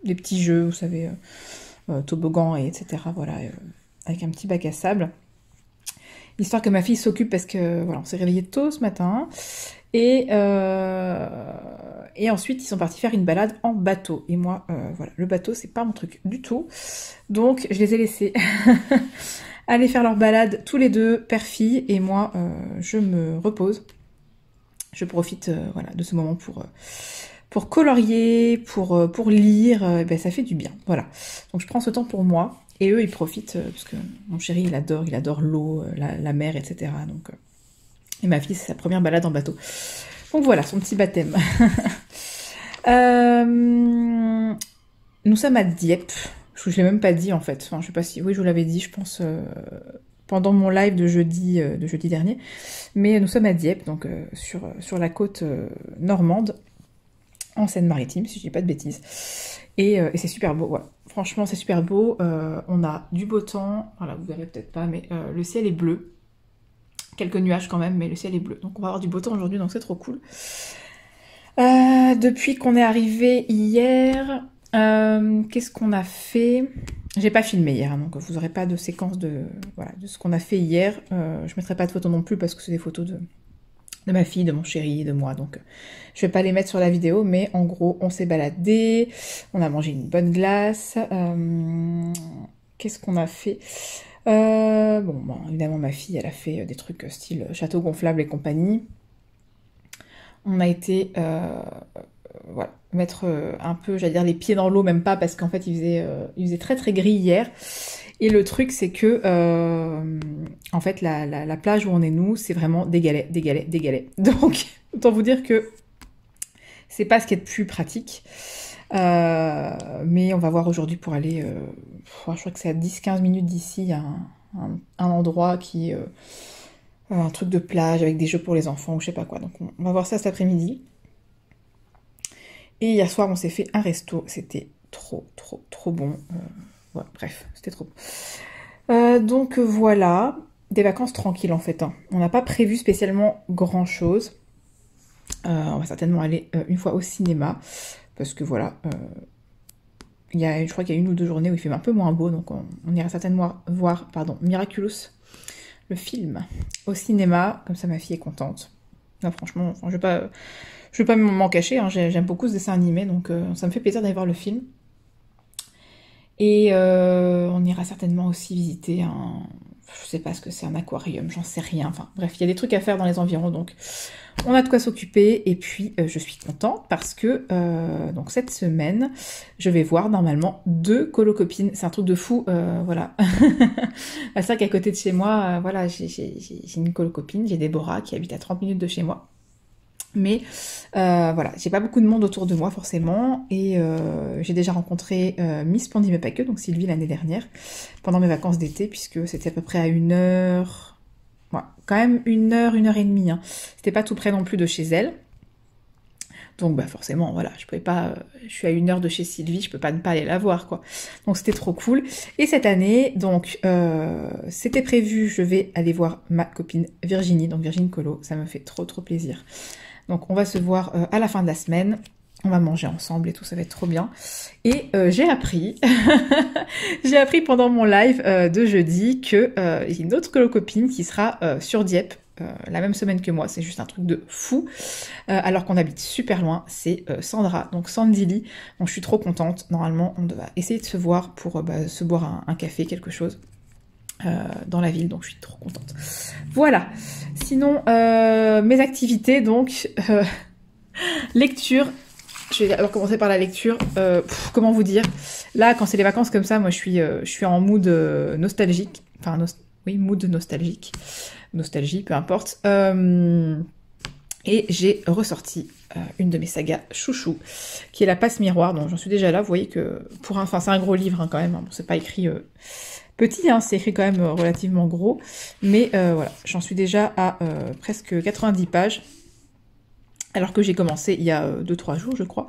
petits jeux, vous savez, toboggan et etc. Voilà, avec un petit bac à sable. Histoire que ma fille s'occupe parce que voilà, on s'est réveillé tôt ce matin. Et ensuite, ils sont partis faire une balade en bateau. Et moi, voilà, le bateau, c'est pas mon truc du tout. Donc, je les ai laissés aller faire leur balade tous les deux, père-fille. Et moi, je me repose. Je profite voilà, de ce moment pour colorier, pour lire. Ben, ça fait du bien. Voilà. Donc, je prends ce temps pour moi. Et eux, ils profitent, parce que mon chéri, il adore l'eau, la mer, etc. Donc, et ma fille, c'est sa première balade en bateau. Donc voilà, son petit baptême. Nous sommes à Dieppe. Je ne l'ai même pas dit, en fait. Enfin, je sais pas si... Oui, je vous l'avais dit, je pense, pendant mon live de jeudi dernier. Mais nous sommes à Dieppe, donc sur la côte normande, en Seine-Maritime, si je dis pas de bêtises. Et c'est super beau, voilà. Franchement, c'est super beau. On a du beau temps. Voilà, vous verrez peut-être pas, mais le ciel est bleu. Quelques nuages quand même, mais le ciel est bleu. Donc on va avoir du beau temps aujourd'hui, donc c'est trop cool. Depuis qu'on est arrivé hier, qu'est-ce qu'on a fait? J'ai pas filmé hier, hein, donc vous n'aurez pas de séquence de ce qu'on a fait hier. Je mettrai pas de photos non plus parce que c'est des photos de ma fille, de mon chéri, de moi. Donc je vais pas les mettre sur la vidéo, mais en gros on s'est baladé, on a mangé une bonne glace. Qu'est-ce qu'on a fait? Bon, évidemment ma fille elle a fait des trucs style château gonflable et compagnie. On a été voilà, mettre un peu, j'allais dire les pieds dans l'eau, même pas, parce qu'en fait il faisait très très gris hier. Et le truc c'est que en fait la plage où on est nous, c'est vraiment des galets. Donc autant vous dire que c'est pas ce qui est le plus pratique. Mais on va voir aujourd'hui pour aller, je crois que c'est à 10-15 minutes d'ici, il y a un endroit qui un truc de plage avec des jeux pour les enfants ou je sais pas quoi. Donc on va voir ça cet après-midi. Et hier soir on s'est fait un resto, c'était trop bon. Ouais, bref, c'était trop bon. Donc voilà, des vacances tranquilles en fait. Hein. On n'a pas prévu spécialement grand chose. On va certainement aller une fois au cinéma. Parce que voilà, je crois qu'il y a 1 ou 2 journées où il fait un peu moins beau. Donc on ira certainement voir Miraculous, le film, au cinéma. Comme ça ma fille est contente. Non, franchement, je vais pas m'en cacher. Hein, j'aime beaucoup ce dessin animé. Donc ça me fait plaisir d'aller voir le film. Et on ira certainement aussi visiter je sais pas ce que c'est, un aquarium, j'en sais rien. Enfin bref, il y a des trucs à faire dans les environs, donc on a de quoi s'occuper. Et puis je suis contente parce que donc cette semaine, je vais voir normalement 2 colocopines. C'est un truc de fou, voilà. C'est vrai qu'à côté de chez moi, voilà, j'ai une colocopine, j'ai Déborah qui habite à 30 minutes de chez moi. Mais voilà, j'ai pas beaucoup de monde autour de moi forcément, et j'ai déjà rencontré Miss Pandy mais pas que, donc Sylvie l'année dernière, pendant mes vacances d'été, puisque c'était à peu près à 1 heure, ouais, quand même 1 heure, 1 heure et demie, hein. C'était pas tout près non plus de chez elle, donc bah forcément voilà, je pouvais pas, je suis à 1 heure de chez Sylvie, je peux pas ne pas aller la voir quoi, donc c'était trop cool. Et cette année, donc c'était prévu, je vais aller voir ma copine Virginie, donc Virginie Colo, ça me fait trop plaisir. Donc on va se voir à la fin de la semaine, on va manger ensemble et tout, ça va être trop bien. Et j'ai appris, pendant mon live de jeudi que j'ai une autre copine qui sera sur Dieppe la même semaine que moi, c'est juste un truc de fou, alors qu'on habite super loin, c'est Sandra, donc Sandili, donc je suis trop contente. Normalement on va essayer de se voir pour se boire un café, quelque chose. Dans la ville, donc je suis trop contente. Voilà. Sinon, mes activités, donc lecture. Je vais alors commencer par la lecture. Comment vous dire? Là, quand c'est les vacances comme ça, moi, je suis en mood nostalgique. Enfin, oui, mood nostalgique. Nostalgie, peu importe. Et j'ai ressorti une de mes sagas chouchou, qui est La Passe Miroir. Donc, j'en suis déjà là. Vous voyez que c'est un gros livre hein, quand même. Hein. Bon, c'est pas écrit petit, hein, c'est écrit quand même relativement gros, mais voilà, j'en suis déjà à presque 90 pages, alors que j'ai commencé il y a 2-3 jours, je crois.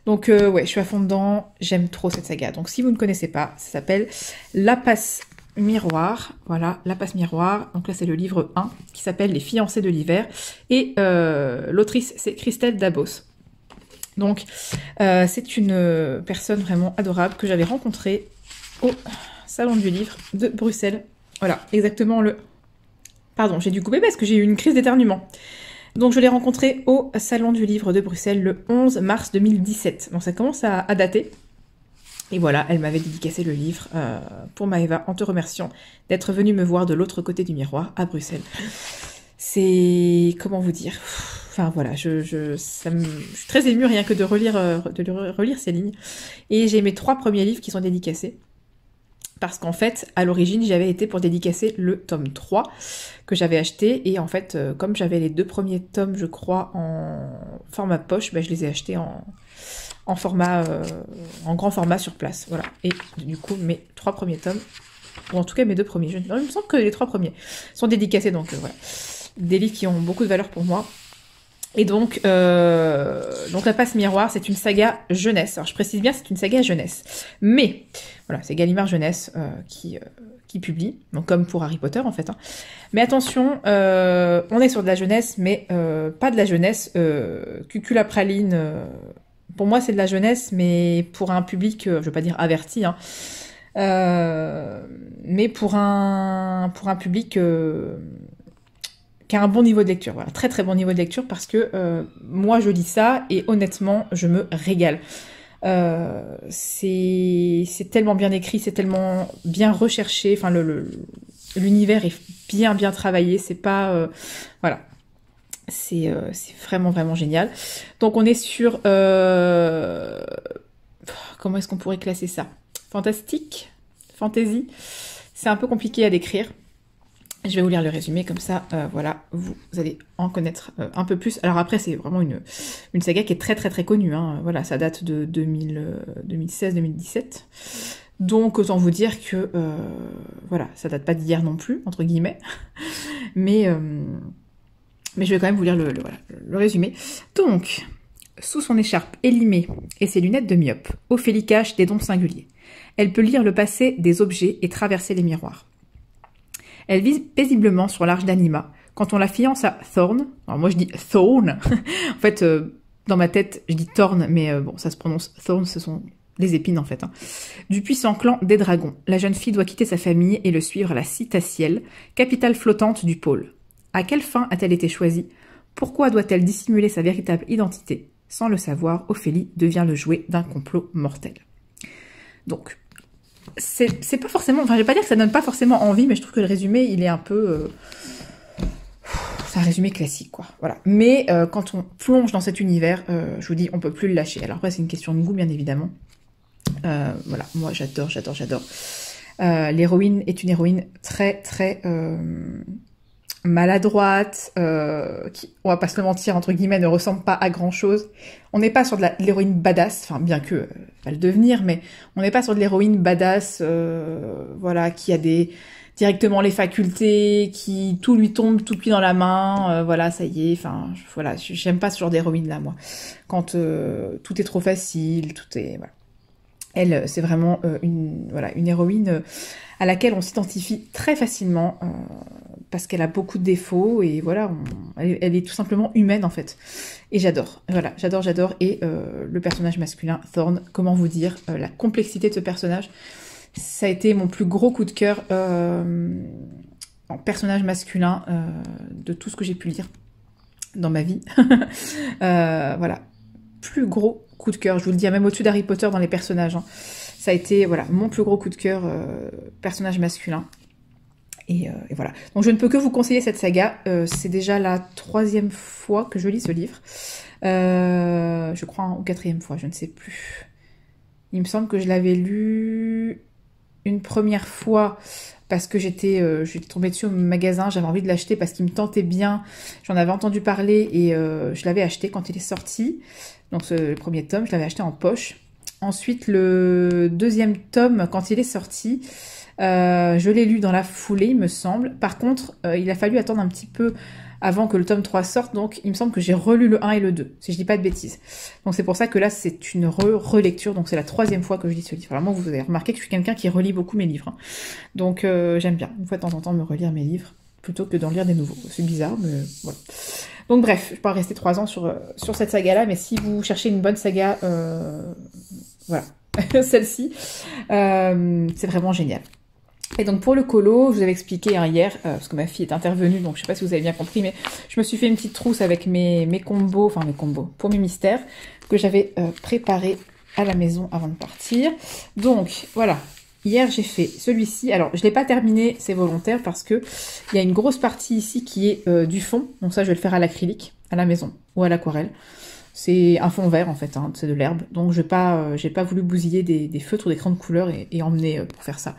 Donc ouais, je suis à fond dedans, j'aime trop cette saga. Donc si vous ne connaissez pas, ça s'appelle La Passe Miroir, voilà, La Passe Miroir. Donc là, c'est le livre 1, qui s'appelle Les Fiancés de l'hiver, et l'autrice, c'est Christelle Dabos. Donc, c'est une personne vraiment adorable que j'avais rencontrée au Salon du Livre de Bruxelles. Voilà, exactement le... Pardon, j'ai dû couper parce que j'ai eu une crise d'éternuement. Donc je l'ai rencontrée au Salon du Livre de Bruxelles le 11 mars 2017. Donc ça commence à dater. Et voilà, elle m'avait dédicacé le livre pour Maëva en te remerciant d'être venue me voir de l'autre côté du miroir à Bruxelles. C'est... comment vous dire? Enfin voilà, je suis très émue rien que de relire ces lignes. Et j'ai mes 3 premiers livres qui sont dédicacés. Parce qu'en fait, à l'origine, j'avais été pour dédicacer le tome 3 que j'avais acheté. Et en fait, comme j'avais les 2 premiers tomes, je crois, en format poche, je les ai achetés en format, en grand format sur place. Voilà. Et du coup, mes 3 premiers tomes, ou en tout cas mes 2 premiers, il me semble que les 3 premiers sont dédicacés. Donc voilà, des livres qui ont beaucoup de valeur pour moi. Et donc La Passe Miroir, c'est une saga jeunesse. Alors je précise bien, c'est une saga jeunesse. Mais voilà, c'est Gallimard Jeunesse qui publie, donc comme pour Harry Potter en fait. Hein. Mais attention, on est sur de la jeunesse, mais pas de la jeunesse cuculapraline. Pour moi, c'est de la jeunesse, mais pour un public, je veux pas dire averti, hein, mais pour un public qui a un bon niveau de lecture, voilà, très très bon niveau de lecture, parce que moi je lis ça et honnêtement je me régale. C'est tellement bien écrit, c'est tellement bien recherché, enfin l'univers est bien travaillé, c'est pas voilà, c'est vraiment vraiment génial. Donc on est sur comment est-ce qu'on pourrait classer ça? Fantastique, fantasy, c'est un peu compliqué à décrire. Je vais vous lire le résumé, comme ça, voilà, vous allez en connaître un peu plus. Alors après, c'est vraiment une saga qui est très très très connue, hein. Voilà, ça date de 2016-2017. Donc autant vous dire que, voilà, ça date pas d'hier non plus, entre guillemets. Mais je vais quand même vous lire le résumé. Donc, sous son écharpe élimée et ses lunettes de myope, Ophélie cache des dons singuliers. Elle peut lire le passé des objets et traverser les miroirs. Elle vise paisiblement sur l'arche d'Anima. Quand on la fiance à Thorn, alors moi je dis Thorn, en fait dans ma tête je dis Thorn, mais bon ça se prononce Thorn, ce sont les épines en fait. Hein. Du puissant clan des dragons, la jeune fille doit quitter sa famille et le suivre à la Citaciel, capitale flottante du pôle. À quelle fin a-t-elle été choisie? Pourquoi doit-elle dissimuler sa véritable identité? Sans le savoir, Ophélie devient le jouet d'un complot mortel. Donc, c'est pas forcément... Enfin, je vais pas dire que ça donne pas forcément envie, mais je trouve que le résumé, il est un peu... c'est un résumé classique, quoi. Voilà. Mais quand on plonge dans cet univers, je vous dis, on peut plus le lâcher. Alors après, c'est une question de goût, bien évidemment. Voilà, moi, j'adore. L'héroïne est une héroïne très, très... maladroite, qui, on va pas se le mentir, entre guillemets, ne ressemble pas à grand chose. On n'est pas sur de l'héroïne badass, enfin bien que va le devenir, mais on n'est pas sur de l'héroïne badass, voilà, qui a directement les facultés, qui tout lui tombe tout cuit dans la main, voilà, ça y est, enfin voilà, j'aime pas ce genre d'héroïne là, moi. Quand tout est trop facile, tout est voilà. Elle, c'est vraiment une héroïne à laquelle on s'identifie très facilement parce qu'elle a beaucoup de défauts et voilà, elle est tout simplement humaine en fait. Et j'adore, voilà, j'adore. Et le personnage masculin, Thorn, comment vous dire, la complexité de ce personnage, ça a été mon plus gros coup de cœur en personnage masculin de tout ce que j'ai pu lire dans ma vie. Voilà, plus gros coup de cœur, je vous le dis, même au-dessus d'Harry Potter dans les personnages. Hein. Ça a été voilà mon plus gros coup de cœur, personnage masculin. Et voilà. Donc je ne peux que vous conseiller cette saga. C'est déjà la 3e fois que je lis ce livre. Je crois, ou 4e fois, je ne sais plus. Il me semble que je l'avais lu une première fois parce que j'étais tombée dessus au magasin, j'avais envie de l'acheter parce qu'il me tentait bien. J'en avais entendu parler et je l'avais acheté quand il est sorti. Donc le premier tome, je l'avais acheté en poche. Ensuite, le 2e tome, quand il est sorti, je l'ai lu dans la foulée, il me semble. Par contre, il a fallu attendre un petit peu avant que le tome 3 sorte, donc il me semble que j'ai relu le 1 et le 2, si je dis pas de bêtises. Donc c'est pour ça que là, c'est une relecture, donc c'est la 3e fois que je lis ce livre. Alors moi, vous avez remarqué que je suis quelqu'un qui relit beaucoup mes livres. Hein. Donc j'aime bien, une fois de temps en temps, me relire mes livres, plutôt que d'en lire des nouveaux. C'est bizarre, mais voilà. Donc bref, je peux pas rester 3 ans sur cette saga-là, mais si vous cherchez une bonne saga, voilà, celle-ci, c'est vraiment génial. Et donc pour le colo, je vous avais expliqué hein, hier, parce que ma fille est intervenue, donc je sais pas si vous avez bien compris, mais je me suis fait une petite trousse avec mes combos, pour mes mystères, que j'avais préparés à la maison avant de partir. Donc voilà, hier j'ai fait celui-ci, alors je l'ai pas terminé, c'est volontaire, parce que il y a une grosse partie ici qui est du fond, donc ça je vais le faire à l'acrylique, à la maison, ou à l'aquarelle. C'est un fond vert en fait, hein, c'est de l'herbe, donc j'ai pas voulu bousiller des feutres ou des crayons de couleur et emmener pour faire ça.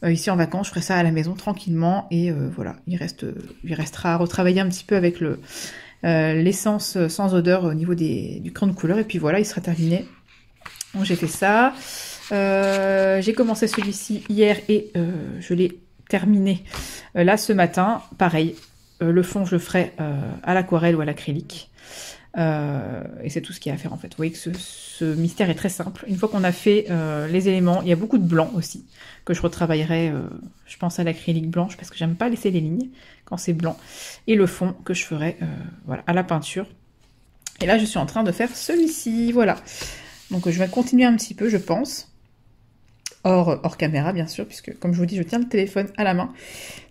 Ici en vacances, je ferai ça à la maison tranquillement et voilà, il restera à retravailler un petit peu avec l'essence sans odeur au niveau du crayon de couleur et puis voilà, il sera terminé. Donc j'ai fait ça. J'ai commencé celui-ci hier et je l'ai terminé là ce matin. Pareil, le fond je le ferai à l'aquarelle ou à l'acrylique. Et c'est tout ce qu'il y a à faire en fait. Vous voyez que ce mystère est très simple. Une fois qu'on a fait les éléments, il y a beaucoup de blanc aussi, que je retravaillerai, je pense à l'acrylique blanche, parce que j'aime pas laisser les lignes quand c'est blanc. Et le fond que je ferai voilà, à la peinture. Et là je suis en train de faire celui-ci, voilà. Donc je vais continuer un petit peu, je pense. Hors caméra bien sûr, puisque comme je vous dis, je tiens le téléphone à la main.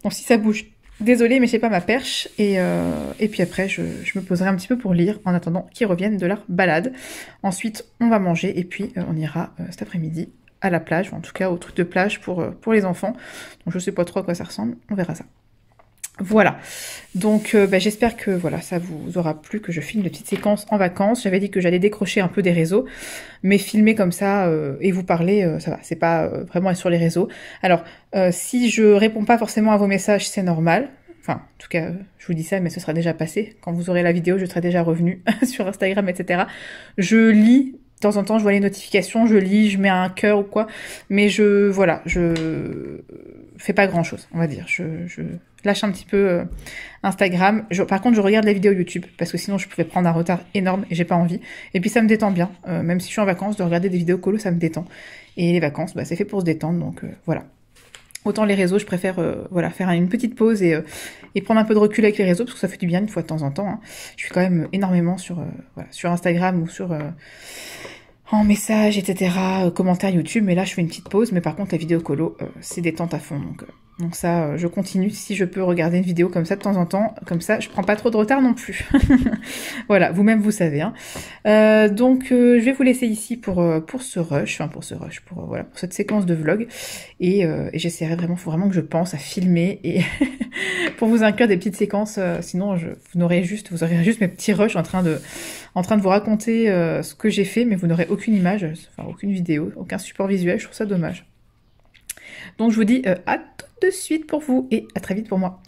Donc si ça bouge Désolée, mais j'ai pas ma perche. Et puis après, je me poserai un petit peu pour lire en attendant qu'ils reviennent de leur balade. Ensuite, on va manger et puis on ira cet après-midi à la plage, ou en tout cas au truc de plage pour les enfants. Donc je sais pas trop à quoi ça ressemble, on verra ça. Voilà, donc j'espère que voilà, ça vous aura plu, que je filme des petites séquences en vacances. J'avais dit que j'allais décrocher un peu des réseaux, mais filmer comme ça et vous parler, ça va, c'est pas vraiment être sur les réseaux. Alors, si je réponds pas forcément à vos messages, c'est normal. Enfin, en tout cas, je vous dis ça, mais ce sera déjà passé. Quand vous aurez la vidéo, je serai déjà revenue sur Instagram, etc. Je lis, de temps en temps, je vois les notifications, je lis, je mets un cœur ou quoi, mais je fais pas grand-chose, on va dire. Je lâche un petit peu Instagram. Par contre, je regarde les vidéos YouTube, parce que sinon je pouvais prendre un retard énorme et j'ai pas envie. Et puis ça me détend bien, même si je suis en vacances, de regarder des vidéos colo, ça me détend. Et les vacances, c'est fait pour se détendre, donc voilà. Autant les réseaux, je préfère voilà, faire une petite pause et prendre un peu de recul avec les réseaux, parce que ça fait du bien une fois de temps en temps. Hein. Je suis quand même énormément sur, voilà, sur Instagram ou sur... en message, etc., commentaires YouTube, mais là je fais une petite pause, mais par contre la vidéo colo, c'est détente à fond, donc ça, je continue si je peux regarder une vidéo comme ça de temps en temps, comme ça je prends pas trop de retard non plus. Voilà, vous-même vous savez. Hein. Donc je vais vous laisser ici pour ce rush, voilà, pour cette séquence de vlog, et j'essaierai vraiment, faut vraiment que je pense à filmer et pour vous inclure des petites séquences, sinon vous aurez juste mes petits rushs en train de vous raconter ce que j'ai fait, mais vous n'aurez aucune image, enfin aucune vidéo, aucun support visuel, je trouve ça dommage. Donc je vous dis à tout de suite pour vous et à très vite pour moi.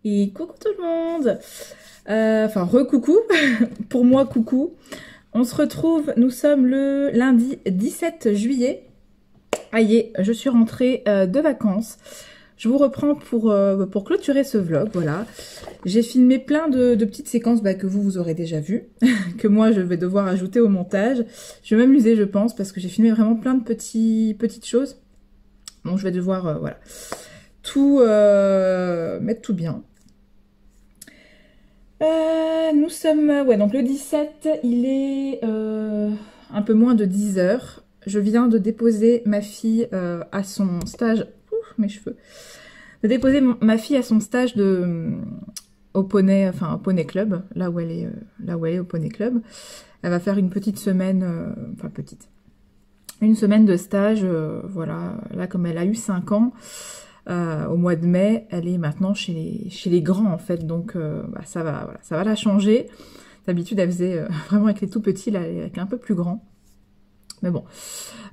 Et coucou tout le monde. Enfin, re-coucou. Pour moi, coucou. On se retrouve, nous sommes le lundi 17 juillet. Aïe, je suis rentrée de vacances. Je vous reprends pour clôturer ce vlog, voilà. J'ai filmé plein de petites séquences que vous aurez déjà vues, que moi je vais devoir ajouter au montage. Je vais m'amuser, je pense, parce que j'ai filmé vraiment plein de petites choses. Donc je vais devoir, voilà, tout mettre tout bien. Nous sommes, ouais, donc le 17, il est un peu moins de 10 h. Je viens de déposer ma fille à son stage. Ouf, mes cheveux. De déposer ma fille à son stage au poney, enfin au poney club, là où elle est au poney club. Elle va faire une petite semaine, une semaine de stage, voilà. Là, comme elle a eu 5 ans, au mois de mai, elle est maintenant chez les grands en fait, donc ça va, voilà, ça va la changer. D'habitude, elle faisait vraiment avec les tout petits, là, avec un peu plus grand. Mais bon,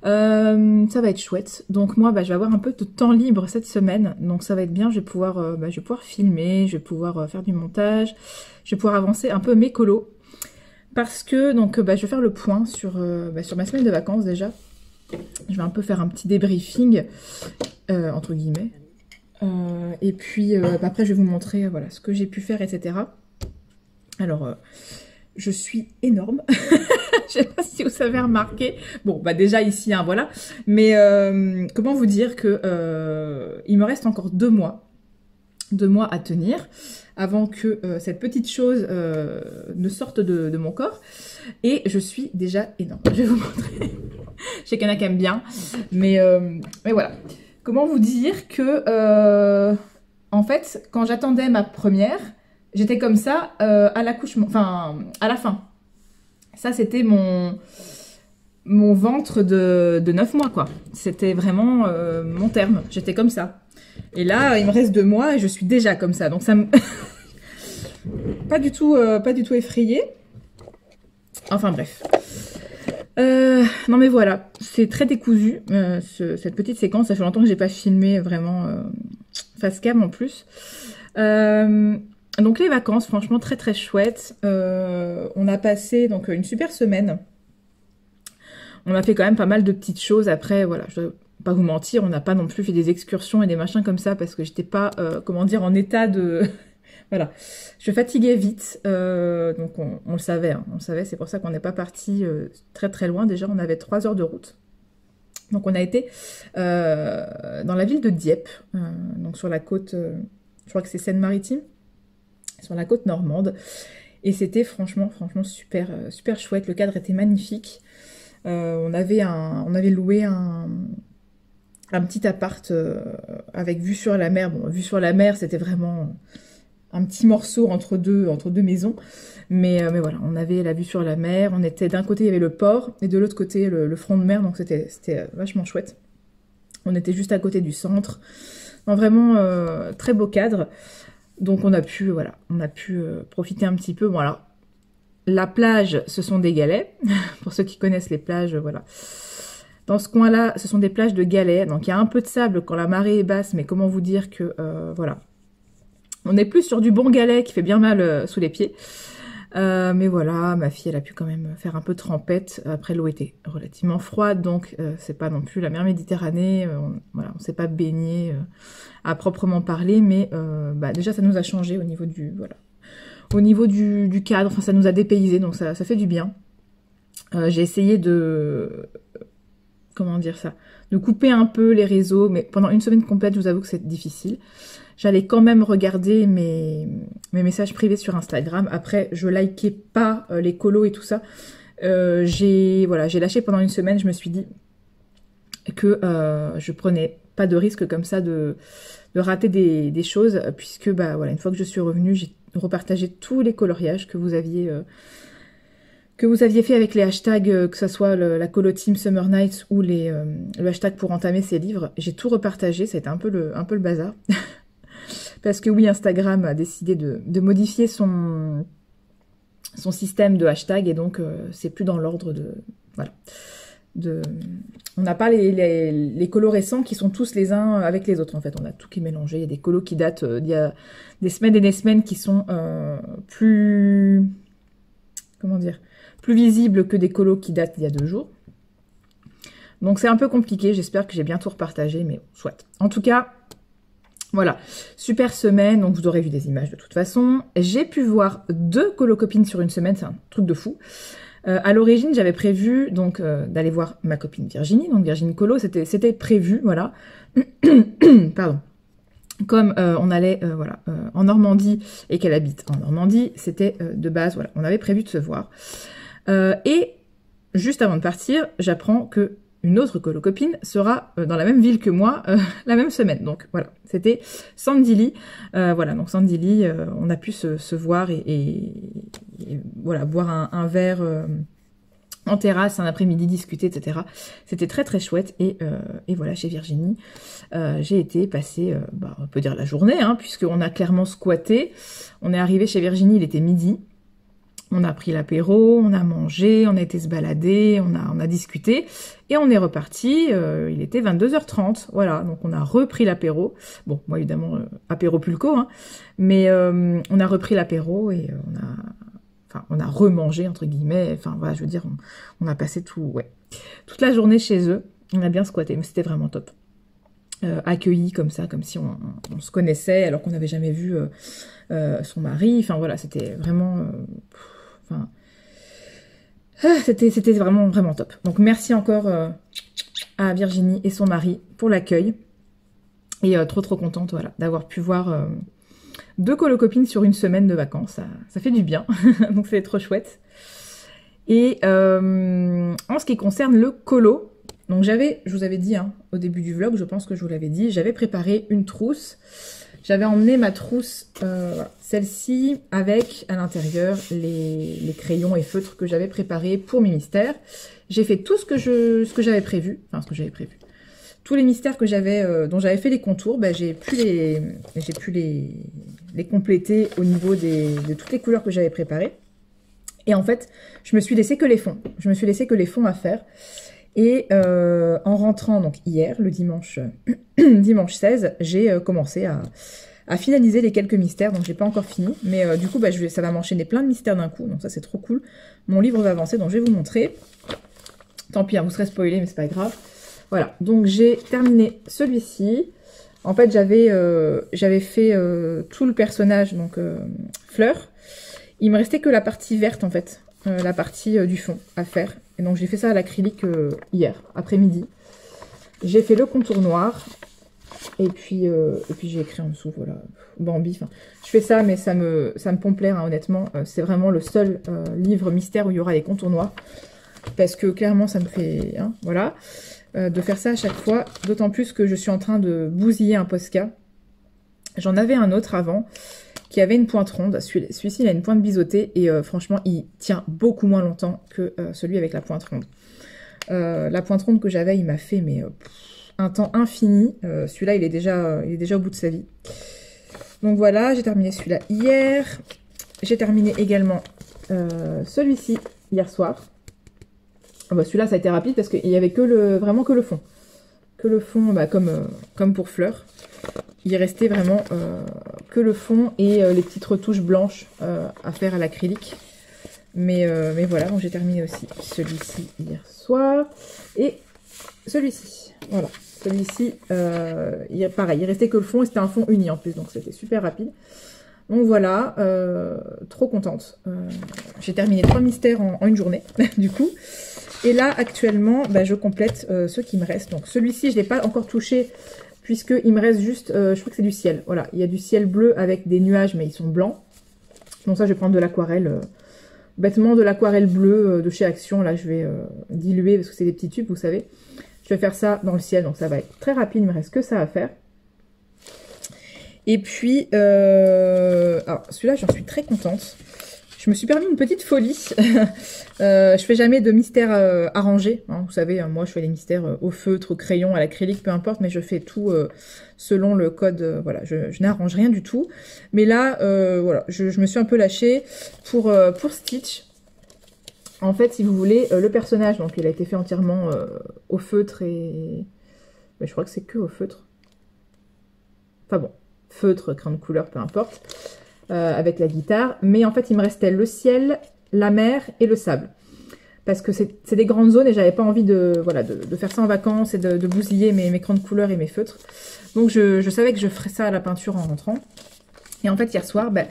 ça va être chouette. Donc moi, je vais avoir un peu de temps libre cette semaine. Donc ça va être bien, je vais pouvoir filmer, je vais pouvoir faire du montage. Je vais pouvoir avancer un peu mes colos. Parce que, donc, je vais faire le point sur ma semaine de vacances déjà. Je vais un peu faire un petit débriefing, entre guillemets. Et puis, après, je vais vous montrer voilà, ce que j'ai pu faire, etc. Alors, je suis énorme. Je sais pas si vous avez remarqué. Bon, déjà ici, hein, voilà. Mais comment vous dire que il me reste encore 2 mois. 2 mois à tenir avant que cette petite chose ne sorte de mon corps. Et je suis déjà énorme. Je vais vous montrer. Je sais qu'il y en a qui aiment bien. Mais voilà. Comment vous dire que en fait, quand j'attendais ma première, j'étais comme ça à l'accouchement, enfin à la fin. Ça, c'était mon ventre de 9 mois, quoi. C'était vraiment mon terme. J'étais comme ça. Et là, il me reste 2 mois et je suis déjà comme ça. Donc ça me... pas du tout effrayée. Enfin bref. Non mais voilà, c'est très décousu, cette petite séquence. Ça fait longtemps que j'ai pas filmé vraiment face cam en plus. Donc les vacances, franchement très très chouettes. On a passé donc une super semaine. On a fait quand même pas mal de petites choses. Après voilà, je dois pas vous mentir, on n'a pas non plus fait des excursions et des machins comme ça parce que j'étais pas, comment dire, en état de... Voilà, je fatiguais vite, donc on le savait, hein, on le savait, c'est pour ça qu'on n'est pas parti très très loin. Déjà, on avait 3 heures de route. Donc on a été dans la ville de Dieppe, donc sur la côte, je crois que c'est Seine-Maritime, sur la côte normande. Et c'était franchement super, super chouette, le cadre était magnifique. On avait loué un petit appart avec vue sur la mer. Bon, vue sur la mer, c'était vraiment... un petit morceau entre deux maisons, mais voilà, on avait la vue sur la mer, on était d'un côté il y avait le port, et de l'autre côté le front de mer, donc c'était vachement chouette. On était juste à côté du centre, donc vraiment très beau cadre, donc on a pu profiter un petit peu. Bon alors, la plage, ce sont des galets, pour ceux qui connaissent les plages, voilà. Dans ce coin-là, ce sont des plages de galets, donc il y a un peu de sable quand la marée est basse, mais comment vous dire que, voilà. On est plus sur du bon galet qui fait bien mal sous les pieds. Mais voilà, ma fille, elle a pu quand même faire un peu de trempette. Après, l'eau était relativement froide, donc c'est pas non plus la mer Méditerranée. Voilà, on s'est pas baigné à proprement parler, mais déjà, ça nous a changé au niveau du cadre. Enfin, ça nous a dépaysé, donc ça fait du bien. J'ai essayé de... comment dire ça, de couper un peu les réseaux, mais pendant une semaine complète, je vous avoue que c'est difficile. J'allais quand même regarder mes messages privés sur Instagram. Après, je likais pas les colos et tout ça. J'ai lâché pendant une semaine. Je me suis dit que je prenais pas de risque comme ça de rater des choses, puisque une fois que je suis revenue, j'ai repartagé tous les coloriages que vous aviez fait avec les hashtags, que ce soit la colo team Summer Nights ou le hashtag pour entamer ces livres. J'ai tout repartagé, ça a été un peu le bazar. Parce que oui, Instagram a décidé de modifier son système de hashtag et donc c'est plus dans l'ordre On n'a pas les colos récents qui sont tous les uns avec les autres, en fait. On a tout qui est mélangé. Il y a des colos qui datent d'il y a des semaines et des semaines qui sont plus... Comment dire? Plus visibles que des colos qui datent d'il y a 2 jours. Donc c'est un peu compliqué. J'espère que j'ai bien tout repartagé, mais soit. En tout cas, voilà. Super semaine. Donc vous aurez vu des images de toute façon. J'ai pu voir 2 colocopines sur une semaine. C'est un truc de fou. À l'origine, j'avais prévu donc d'aller voir ma copine Virginie, donc Virginie Colo, c'était prévu, voilà. Pardon. Comme on allait voilà en Normandie et qu'elle habite en Normandie, c'était de base, voilà, on avait prévu de se voir. Et juste avant de partir, j'apprends que une autre colocopine sera dans la même ville que moi la même semaine. Donc voilà, c'était Sandy Lee. Voilà, donc Sandy Lee, on a pu se voir et voilà, boire un verre en terrasse, un après-midi, discuter, etc. C'était très très chouette. Et voilà, chez Virginie, j'ai été passer, on peut dire la journée, hein, puisqu'on a clairement squatté. On est arrivé chez Virginie, il était midi. On a pris l'apéro, on a mangé, on a été se balader, on a discuté et on est reparti, il était 22h30, voilà, donc on a repris l'apéro, bon, moi évidemment, apéro pulco, hein, mais on a repris l'apéro et on a remangé, entre guillemets, enfin voilà, je veux dire, on a passé toute la journée chez eux, on a bien squatté, mais c'était vraiment top. Accueilli comme ça, comme si on se connaissait, alors qu'on n'avait jamais vu son mari, enfin voilà, c'était vraiment... c'était vraiment, vraiment top. Donc merci encore à Virginie et son mari pour l'accueil. Et trop contente, voilà, d'avoir pu voir 2 colocopines sur une semaine de vacances. Ça fait du bien. Donc c'est trop chouette. Et en ce qui concerne le colo, donc je vous avais dit hein, au début du vlog, je pense que je vous l'avais dit, j'avais préparé une trousse. J'avais emmené ma trousse, celle-ci, avec à l'intérieur les crayons et feutres que j'avais préparés pour mes mystères. J'ai fait tout ce que j'avais prévu, enfin ce que j'avais prévu. Tous les mystères que dont j'avais fait les contours, j'ai pu les compléter au niveau de toutes les couleurs que j'avais préparées. Et en fait, je me suis laissé que les fonds. Je me suis laissé que les fonds à faire. Et en rentrant donc hier, le dimanche 16, j'ai commencé à finaliser les quelques mystères, donc j'ai pas encore fini, mais du coup ça va m'enchaîner plein de mystères d'un coup, donc ça c'est trop cool. Mon livre va avancer, donc je vais vous montrer. Tant pis, hein, vous serez spoilé, mais c'est pas grave. Voilà, donc j'ai terminé celui-ci. En fait j'avais fait tout le personnage, donc Fleur. Il me restait que la partie verte en fait. La partie du fond à faire. Et donc j'ai fait ça à l'acrylique hier, après-midi. J'ai fait le contour noir. Et puis j'ai écrit en dessous, voilà, Bambi. Enfin, je fais ça, mais ça me pompe l'air, hein, honnêtement. C'est vraiment le seul livre mystère où il y aura les contours noirs. Parce que clairement, ça me fait... Hein, voilà. De faire ça à chaque fois. D'autant plus que je suis en train de bousiller un Posca. J'en avais un autre avant qui avait une pointe ronde. Celui-ci, il a une pointe biseautée et franchement, il tient beaucoup moins longtemps que celui avec la pointe ronde. La pointe ronde que j'avais, il m'a fait un temps infini. Celui-là, il est déjà au bout de sa vie. Donc voilà, j'ai terminé celui-là hier. J'ai terminé également celui-ci hier soir. Celui-là, ça a été rapide parce qu'il n'y avait vraiment que le fond. Que le fond, comme pour Fleur. Il restait vraiment que le fond et les petites retouches blanches à faire à l'acrylique. Mais voilà, donc j'ai terminé aussi celui-ci hier soir. Et celui-ci, voilà. Celui-ci, pareil, il restait que le fond et c'était un fond uni en plus, donc c'était super rapide. Donc voilà, trop contente. J'ai terminé 3 mystères en une journée, du coup. Et là, actuellement, je complète ceux qui me restent. Donc celui-ci, je ne l'ai pas encore touché, puisqu'il me reste juste, je crois que c'est du ciel. Voilà, il y a du ciel bleu avec des nuages, mais ils sont blancs. Donc ça, je vais prendre de l'aquarelle, bêtement de l'aquarelle bleue de chez Action. Là, je vais diluer, parce que c'est des petits tubes, vous savez. Je vais faire ça dans le ciel, donc ça va être très rapide, il me reste que ça à faire. Et puis, alors celui-là, j'en suis très contente. Je me suis permis une petite folie. Je fais jamais de mystères arrangés. Hein, vous savez, moi je fais les mystères au feutre, au crayon, à l'acrylique, peu importe, mais je fais tout selon le code. Voilà, je n'arrange rien du tout. Mais là, voilà, je me suis un peu lâchée pour Stitch. En fait, si vous voulez, le personnage, donc il a été fait entièrement au feutre et... Mais je crois que c'est que au feutre. Enfin bon, feutre, crayon de couleur, peu importe. Avec la guitare. Mais en fait, il me restait le ciel, la mer et le sable. Parce que c'est des grandes zones et j'avais pas envie de, voilà, de faire ça en vacances et de bousiller mes crayons de couleur et mes feutres. Donc je savais que je ferais ça à la peinture en rentrant. Et en fait, hier soir, ben,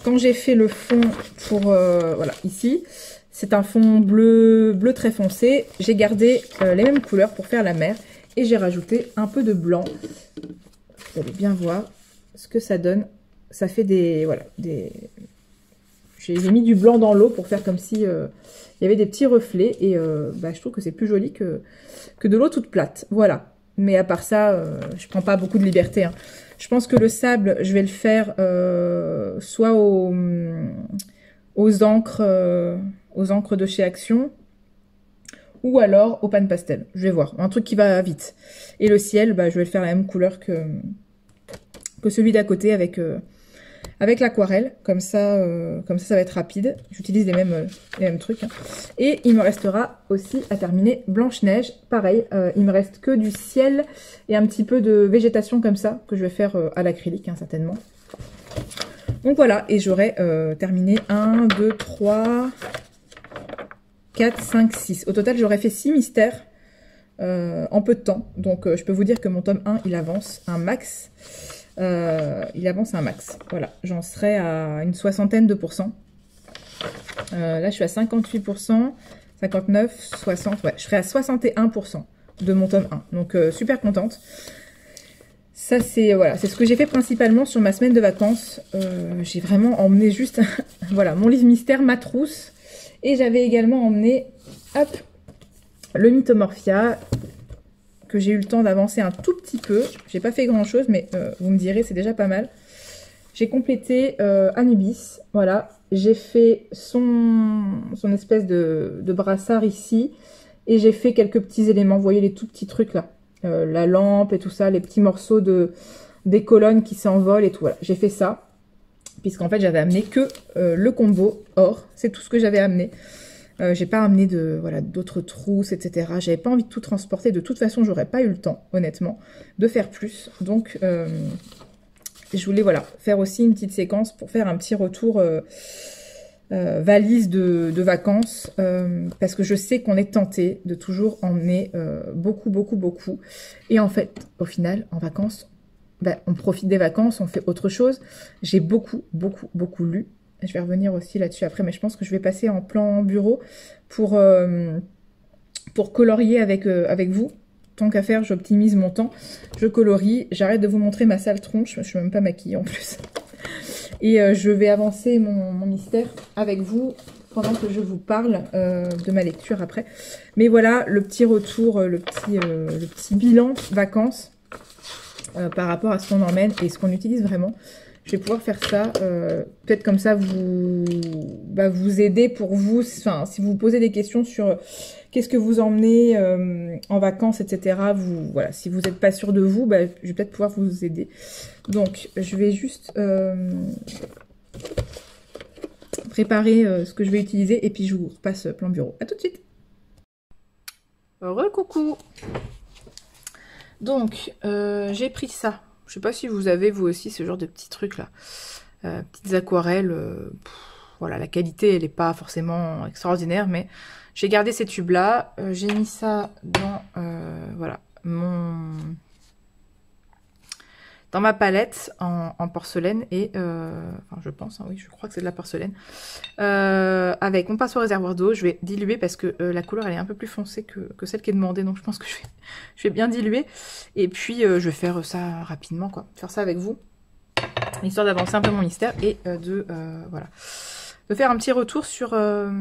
quand j'ai fait le fond pour, voilà, ici, c'est un fond bleu très foncé. J'ai gardé les mêmes couleurs pour faire la mer et j'ai rajouté un peu de blanc. Vous allez bien voir ce que ça donne. Ça fait des, voilà, des... J'ai mis du blanc dans l'eau pour faire comme si il y avait des petits reflets. Et bah, je trouve que c'est plus joli que de l'eau toute plate. Voilà. Mais à part ça, je prends pas beaucoup de liberté. Hein. Je pense que le sable, je vais le faire soit aux encres de chez Action ou alors au pan pastel. Je vais voir. Un truc qui va vite. Et le ciel, bah, je vais le faire la même couleur que celui d'à côté avec l'aquarelle. Comme ça, ça va être rapide. J'utilise les mêmes trucs. Hein. Et il me restera aussi à terminer Blanche-Neige. Pareil, il me reste que du ciel et un petit peu de végétation comme ça que je vais faire à l'acrylique, hein, certainement. Donc voilà, et j'aurai terminé 1, 2, 3, 4, 5, 6. Au total, j'aurais fait 6 mystères en peu de temps. Donc je peux vous dire que mon tome 1, il avance un max. Voilà, j'en serai à une soixantaine de pourcents. Là, je suis à 58%, 59, 60, ouais, je serai à 61% de mon tome 1. Donc, super contente. Ça, c'est voilà, c'est ce que j'ai fait principalement sur ma semaine de vacances. J'ai vraiment emmené juste, voilà, mon livre mystère, ma trousse. Et j'avais également emmené, hop, le Mythomorphia, que j'ai eu le temps d'avancer un tout petit peu. J'ai pas fait grand chose, mais vous me direz, c'est déjà pas mal. J'ai complété Anubis, voilà. J'ai fait son espèce de brassard ici. Et j'ai fait quelques petits éléments, vous voyez les tout petits trucs là. La lampe et tout ça, les petits morceaux des colonnes qui s'envolent et tout, voilà. J'ai fait ça, puisqu'en fait j'avais amené que le combo or, c'est tout ce que j'avais amené. J'ai pas amené d'autres trousses, etc. J'avais pas envie de tout transporter. De toute façon, j'aurais pas eu le temps, honnêtement, de faire plus. Donc, je voulais voilà faire aussi une petite séquence pour faire un petit retour valise de vacances. Parce que je sais qu'on est tenté de toujours emmener beaucoup. Et en fait, au final, en vacances, bah, on profite des vacances, on fait autre chose. J'ai beaucoup lu. Je vais revenir aussi là-dessus après, mais je pense que je vais passer en plan bureau pour colorier avec vous. Tant qu'à faire, j'optimise mon temps. Je colorie. J'arrête de vous montrer ma sale tronche. Je ne suis même pas maquillée en plus. Et je vais avancer mon mystère avec vous pendant que je vous parle de ma lecture après. Mais voilà, le petit retour, le petit bilan vacances par rapport à ce qu'on emmène et ce qu'on utilise vraiment. Je vais pouvoir faire ça, peut-être comme ça vous aider pour vous, enfin si vous vous posez des questions sur qu'est-ce que vous emmenez en vacances, etc. Voilà, si vous n'êtes pas sûr de vous, bah, je vais peut-être pouvoir vous aider. Donc je vais juste préparer ce que je vais utiliser et puis je vous repasse plan bureau. À tout de suite. Recoucou. Donc j'ai pris ça. Je sais pas si vous avez vous aussi ce genre de petits trucs là, petites aquarelles. Voilà, la qualité elle n'est pas forcément extraordinaire, mais j'ai gardé ces tubes là. J'ai mis ça dans voilà dans ma palette en porcelaine et enfin je pense, hein, oui je crois que c'est de la porcelaine. Avec mon pinceau réservoir d'eau, je vais diluer parce que la couleur elle est un peu plus foncée que celle qui est demandée, donc je pense que je vais bien diluer. Et puis je vais faire ça rapidement quoi, faire ça avec vous, histoire d'avancer un peu mon mystère et voilà, de faire un petit retour sur voilà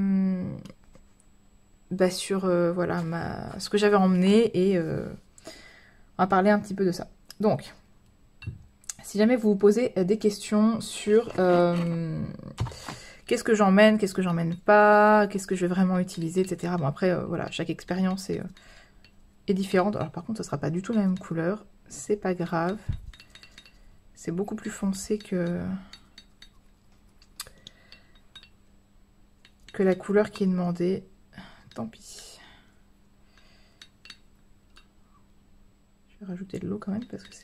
ce que j'avais emmené et on va parler un petit peu de ça. Donc si jamais vous vous posez des questions sur qu'est-ce que j'emmène pas, qu'est-ce que je vais vraiment utiliser, etc. Bon après, voilà, chaque expérience est différente. Alors par contre, ce sera pas du tout la même couleur. C'est pas grave. C'est beaucoup plus foncé que la couleur qui est demandée. tant pis. Je vais rajouter de l'eau quand même parce que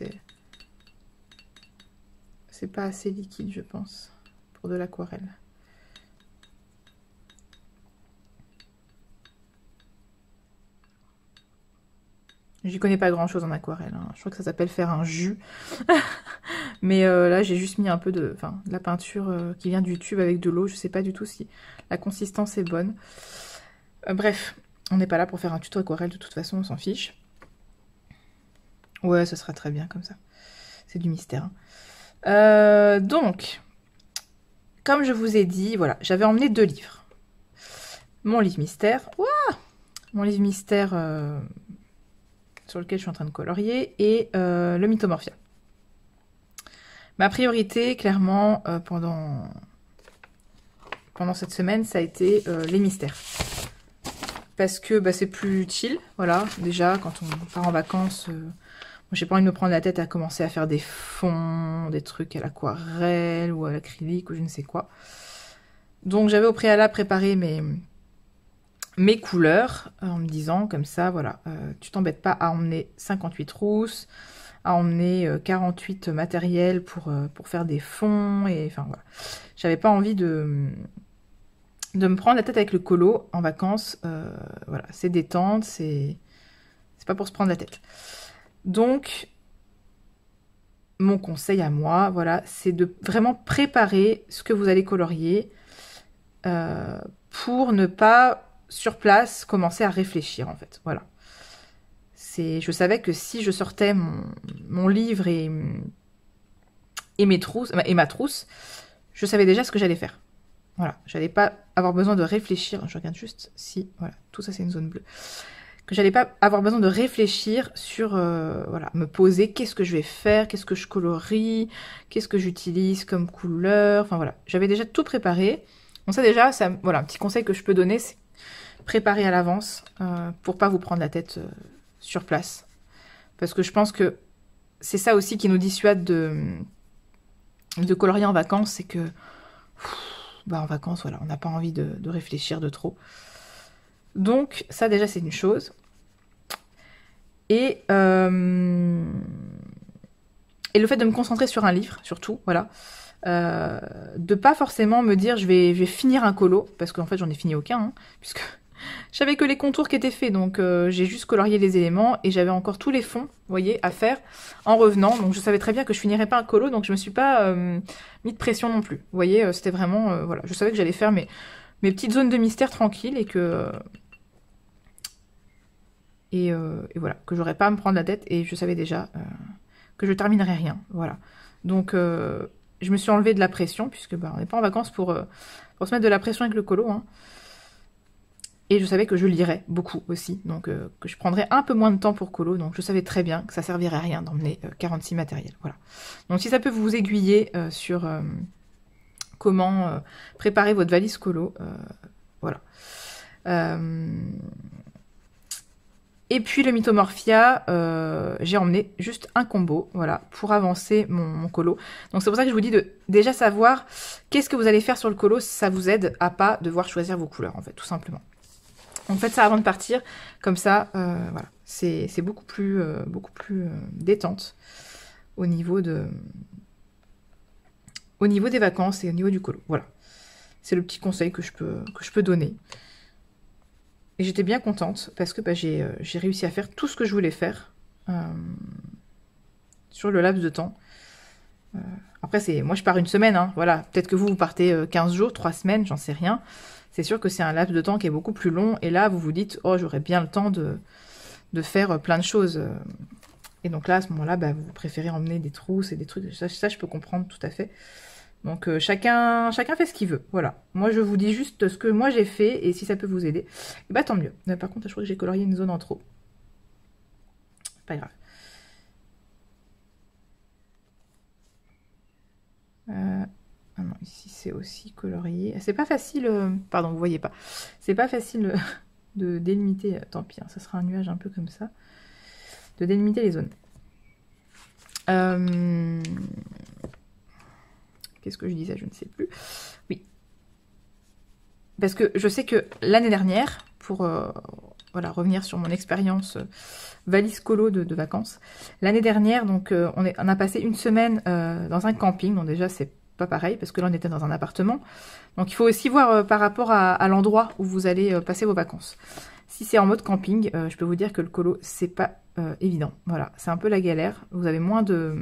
c'est pas assez liquide, je pense, pour de l'aquarelle. J'y connais pas grand chose en aquarelle, hein. Je crois que ça s'appelle faire un jus. Mais là j'ai juste mis un peu de la peinture qui vient du tube avec de l'eau. Je sais pas du tout si la consistance est bonne. Bref, on n'est pas là pour faire un tuto aquarelle, de toute façon on s'en fiche. Ouais, ce sera très bien comme ça. C'est du mystère. Hein. Donc, comme je vous ai dit, voilà, j'avais emmené 2 livres. Mon livre mystère. Ouah, mon livre mystère sur lequel je suis en train de colorier et le Mythomorphia. Ma priorité, clairement, pendant cette semaine, ça a été les mystères. Parce que bah, c'est plus chill, voilà. Déjà, quand on part en vacances, j'ai pas envie de me prendre la tête à commencer à faire des fonds, des trucs à l'aquarelle ou à l'acrylique ou je ne sais quoi. Donc j'avais au préalable préparé mes couleurs en me disant comme ça, voilà, tu t'embêtes pas à emmener 58 trousses, à emmener 48 matériels pour faire des fonds, et enfin voilà. J'avais pas envie de me prendre la tête avec le colo en vacances, voilà, c'est détente, c'est pas pour se prendre la tête. Donc, mon conseil à moi, voilà, c'est de vraiment préparer ce que vous allez colorier pour ne pas, sur place, commencer à réfléchir, en fait. Voilà. Je savais que si je sortais mon livre et mes trousses, et ma trousse, je savais déjà ce que j'allais faire. Voilà. J'allais pas avoir besoin de réfléchir. Je regarde juste si, voilà, tout ça c'est une zone bleue. Que j'allais pas avoir besoin de réfléchir sur, voilà, me poser, qu'est-ce que je vais faire, qu'est-ce que je colorie, qu'est-ce que j'utilise comme couleur, enfin voilà. J'avais déjà tout préparé. Donc ça déjà, voilà, un petit conseil que je peux donner, c'est préparer à l'avance pour pas vous prendre la tête sur place. Parce que je pense que c'est ça aussi qui nous dissuade de colorier en vacances, c'est que bah en vacances, voilà, on n'a pas envie de réfléchir de trop. Donc ça déjà c'est une chose. Et le fait de me concentrer sur un livre, surtout, voilà. De pas forcément me dire je vais finir un colo, parce qu'en fait j'en ai fini aucun, hein, puisque j'avais que les contours qui étaient faits, donc j'ai juste colorié les éléments, et j'avais encore tous les fonds, vous voyez, à faire en revenant, donc je savais très bien que je finirais pas un colo, donc je me suis pas mis de pression non plus, vous voyez, c'était vraiment, voilà, je savais que j'allais faire mes petites zones de mystère tranquilles, et que... Et voilà, que j'aurais pas à me prendre la tête, et je savais déjà que je terminerais rien, voilà. Donc je me suis enlevée de la pression, puisque bah, on n'est pas en vacances pour se mettre de la pression avec le colo, hein. Et je savais que je lirais beaucoup aussi, donc que je prendrais un peu moins de temps pour colo, donc je savais très bien que ça servirait à rien d'emmener 46 matériels, voilà. Donc si ça peut vous aiguiller sur comment préparer votre valise colo, voilà. Et puis le Mythomorphia, j'ai emmené juste un combo, voilà, pour avancer mon colo. Donc c'est pour ça que je vous dis de déjà savoir qu'est-ce que vous allez faire sur le colo, ça vous aide à pas devoir choisir vos couleurs, en fait, tout simplement. Donc faites ça avant de partir, comme ça, voilà, c'est beaucoup plus détente au niveau des vacances et au niveau du colo. Voilà, c'est le petit conseil que je peux donner. Et j'étais bien contente parce que bah, j'ai réussi à faire tout ce que je voulais faire sur le laps de temps. Après, moi je pars une semaine, hein, voilà. Peut-être que vous partez 15 jours, 3 semaines, j'en sais rien. C'est sûr que c'est un laps de temps qui est beaucoup plus long. Et là, vous vous dites, oh, j'aurais bien le temps de faire plein de choses. Et donc là, à ce moment-là, bah, vous préférez emmener des trousses et des trucs. Ça, je peux comprendre tout à fait. Donc chacun fait ce qu'il veut, voilà. Moi je vous dis juste ce que moi j'ai fait, et si ça peut vous aider, et bah tant mieux. Par contre je crois que j'ai colorié une zone en trop. Pas grave. Ah non, ici c'est aussi colorié. C'est pas facile, pardon, vous voyez pas. C'est pas facile de délimiter, tant pis, hein, ça sera un nuage un peu comme ça. De délimiter les zones. Qu'est-ce que je disais? Je ne sais plus. Oui. Parce que je sais que l'année dernière, pour voilà, revenir sur mon expérience valise colo de vacances. L'année dernière, donc, on a passé une semaine dans un camping. Donc déjà, c'est pas pareil, parce que là, on était dans un appartement. Donc, il faut aussi voir par rapport à l'endroit où vous allez passer vos vacances. Si c'est en mode camping, je peux vous dire que le colo, c'est pas évident. Voilà, c'est un peu la galère. Vous avez moins de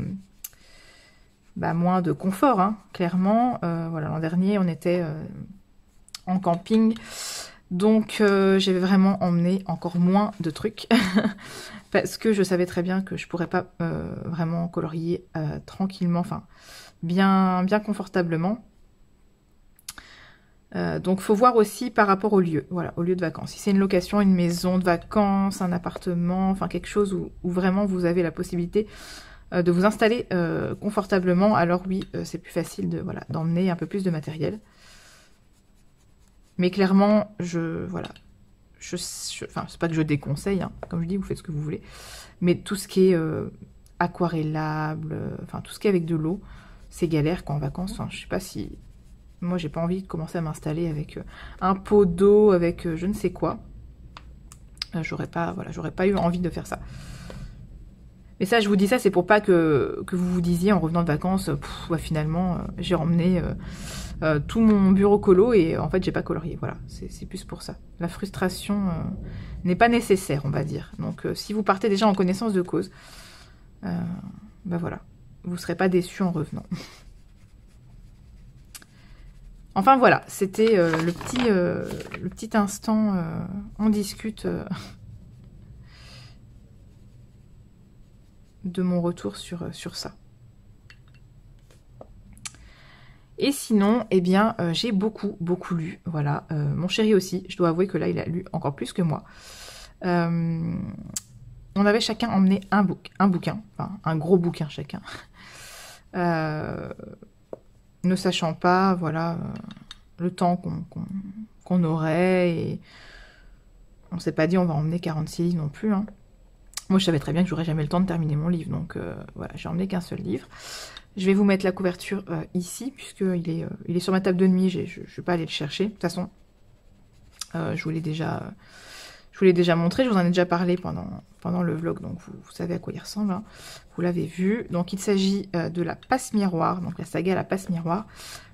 confort, hein, clairement. Voilà, l'an dernier, on était en camping. Donc, j'ai vraiment emmené encore moins de trucs parce que je savais très bien que je pourrais pas vraiment colorier tranquillement, enfin, bien confortablement. Donc, faut voir aussi par rapport au lieu, voilà, au lieu de vacances. Si c'est une location, une maison de vacances, un appartement, enfin, quelque chose où vraiment vous avez la possibilité de vous installer confortablement, alors oui, c'est plus facile d'emmener un peu plus de matériel. Mais clairement, enfin, c'est pas que je déconseille, hein, comme je dis, vous faites ce que vous voulez. Mais tout ce qui est aquarellable, enfin tout ce qui est avec de l'eau, c'est galère quand en vacances. Enfin, je sais pas si... Moi, j'ai pas envie de commencer à m'installer avec un pot d'eau, avec je ne sais quoi. J'aurais pas eu envie de faire ça. Mais ça, je vous dis ça, c'est pour pas que vous vous disiez en revenant de vacances, finalement, j'ai emmené tout mon bureau colo et en fait, j'ai pas colorié. Voilà, c'est plus pour ça. La frustration n'est pas nécessaire, on va dire. Donc, si vous partez déjà en connaissance de cause, voilà, vous serez pas déçus en revenant. Enfin, voilà, c'était le petit instant, on discute... de mon retour sur ça. Et sinon, eh bien, j'ai beaucoup lu. Voilà, mon chéri aussi. Je dois avouer que là, il a lu encore plus que moi. On avait chacun emmené un bouquin, enfin, un gros bouquin chacun. Ne sachant pas, voilà, le temps qu'on aurait. Et on s'est pas dit on va emmener 46 livres non plus, hein. Moi, je savais très bien que j'aurais jamais le temps de terminer mon livre, donc voilà, j'ai emmené qu'un seul livre. Je vais vous mettre la couverture ici, puisqu'il est sur ma table de nuit, je ne vais pas aller le chercher. De toute façon, je vous l'ai déjà montré, je vous en ai déjà parlé pendant le vlog, donc vous savez à quoi il ressemble, hein. Vous l'avez vu. Donc, il s'agit de la Passe Miroir, donc la saga La Passe Miroir,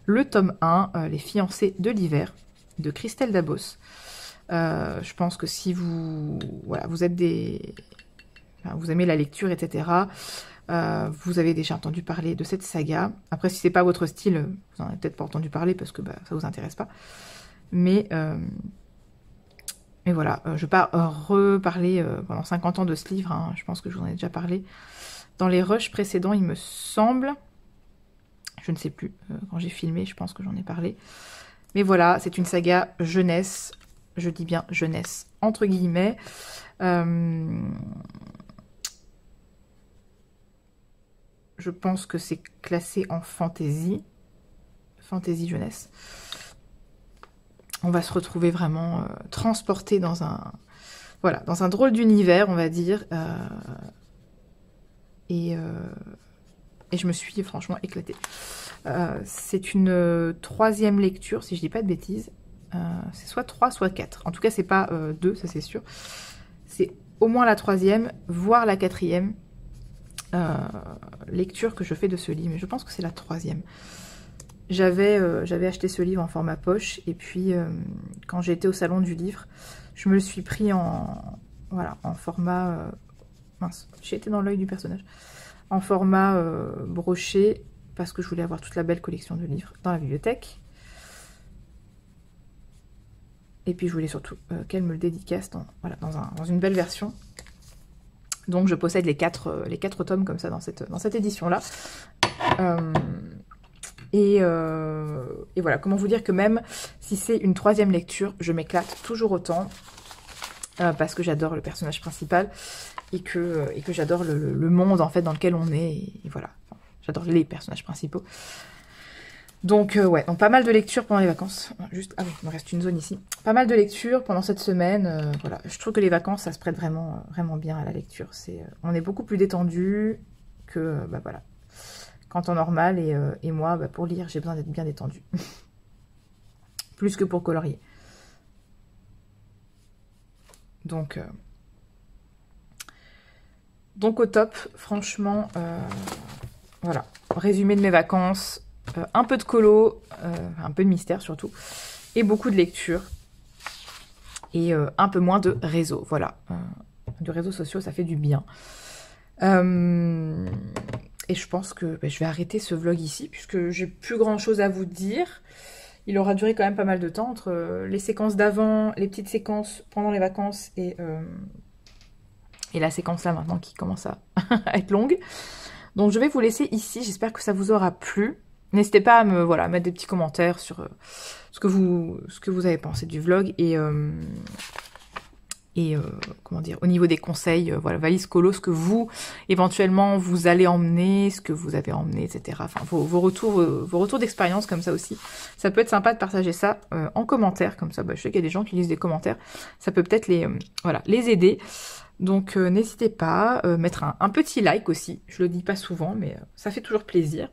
le tome 1, Les fiancés de l'hiver, de Christelle Dabos. Je pense que si vous êtes vous aimez la lecture, etc. Vous avez déjà entendu parler de cette saga. Après, si c'est pas votre style, vous n'en avez peut-être pas entendu parler parce que ça vous intéresse pas. Mais voilà, je ne vais pas reparler pendant 50 ans de ce livre, hein. Je pense que je vous en ai déjà parlé dans les rushs précédents, il me semble. Je ne sais plus. Quand j'ai filmé, je pense que j'en ai parlé. Mais voilà, c'est une saga jeunesse. Je dis bien jeunesse, entre guillemets. Je pense que c'est classé en fantasy jeunesse. On va se retrouver vraiment transporté dans un drôle d'univers, on va dire. Et je me suis franchement éclatée. C'est une troisième lecture, si je dis pas de bêtises. C'est soit 3, soit 4. En tout cas, c'est pas 2, ça c'est sûr. C'est au moins la troisième, voire la quatrième lecture que je fais de ce livre, mais je pense que c'est la troisième. J'avais acheté ce livre en format poche, et puis quand j'ai été au salon du livre, je me le suis pris en format mince, j'ai été dans l'œil du personnage, en format broché, parce que je voulais avoir toute la belle collection de livres dans la bibliothèque. Et puis je voulais surtout qu'elle me le dédicace dans une belle version. Donc je possède les quatre tomes comme ça dans cette édition-là. Et voilà, comment vous dire que même si c'est une troisième lecture, je m'éclate toujours autant. Parce que j'adore le personnage principal et que j'adore le monde en fait dans lequel on est. Et voilà, enfin, j'adore les personnages principaux. Donc donc pas mal de lectures pendant les vacances. Juste, ah oui, il me reste une zone ici. Pas mal de lectures pendant cette semaine. Voilà, je trouve que les vacances, ça se prête vraiment bien à la lecture. On est beaucoup plus détendu que voilà, qu'en temps normal. Et moi, pour lire, j'ai besoin d'être bien détendu. Plus que pour colorier. Donc au top, franchement, voilà, résumé de mes vacances, un peu de colo, un peu de mystère surtout, et beaucoup de lecture, et un peu moins de réseau, voilà, du réseau social, ça fait du bien. Et je pense que je vais arrêter ce vlog ici, puisque j'ai plus grand chose à vous dire. Il aura duré quand même pas mal de temps, entre les séquences d'avant, les petites séquences pendant les vacances, et la séquence là maintenant qui commence à être longue. Donc je vais vous laisser ici, j'espère que ça vous aura plu. N'hésitez pas à me mettre des petits commentaires sur ce que vous avez pensé du vlog et comment dire, au niveau des conseils, voilà, valise colo, ce que vous éventuellement vous allez emmener, ce que vous avez emmené, etc. Enfin vos retours d'expérience comme ça aussi. Ça peut être sympa de partager ça en commentaire, comme ça je sais qu'il y a des gens qui lisent des commentaires, ça peut peut-être les aider. Donc n'hésitez pas, mettre un petit like aussi, je le dis pas souvent, mais ça fait toujours plaisir.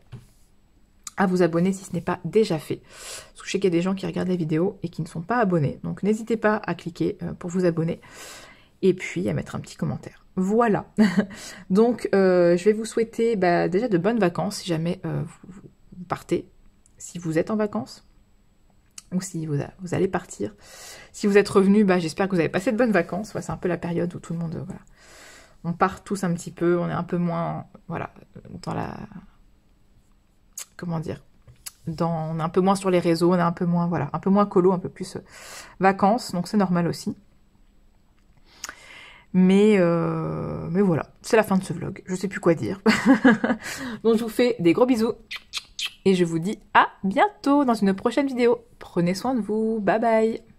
À vous abonner si ce n'est pas déjà fait. Parce que je sais qu'il y a des gens qui regardent les vidéos et qui ne sont pas abonnés. Donc n'hésitez pas à cliquer pour vous abonner. Et puis à mettre un petit commentaire. Voilà. Donc je vais vous souhaiter déjà de bonnes vacances si jamais vous partez. Si vous êtes en vacances. Ou si vous allez partir. Si vous êtes revenu, j'espère que vous avez passé de bonnes vacances. Ouais, c'est un peu la période où tout le monde, voilà, on part tous un petit peu, on est un peu moins, voilà, dans la, comment dire, on est un peu moins sur les réseaux, on est un peu moins, voilà, un peu moins colo, un peu plus vacances, donc c'est normal aussi. Mais voilà, c'est la fin de ce vlog, je sais plus quoi dire. Donc je vous fais des gros bisous. Et je vous dis à bientôt dans une prochaine vidéo. Prenez soin de vous. Bye bye.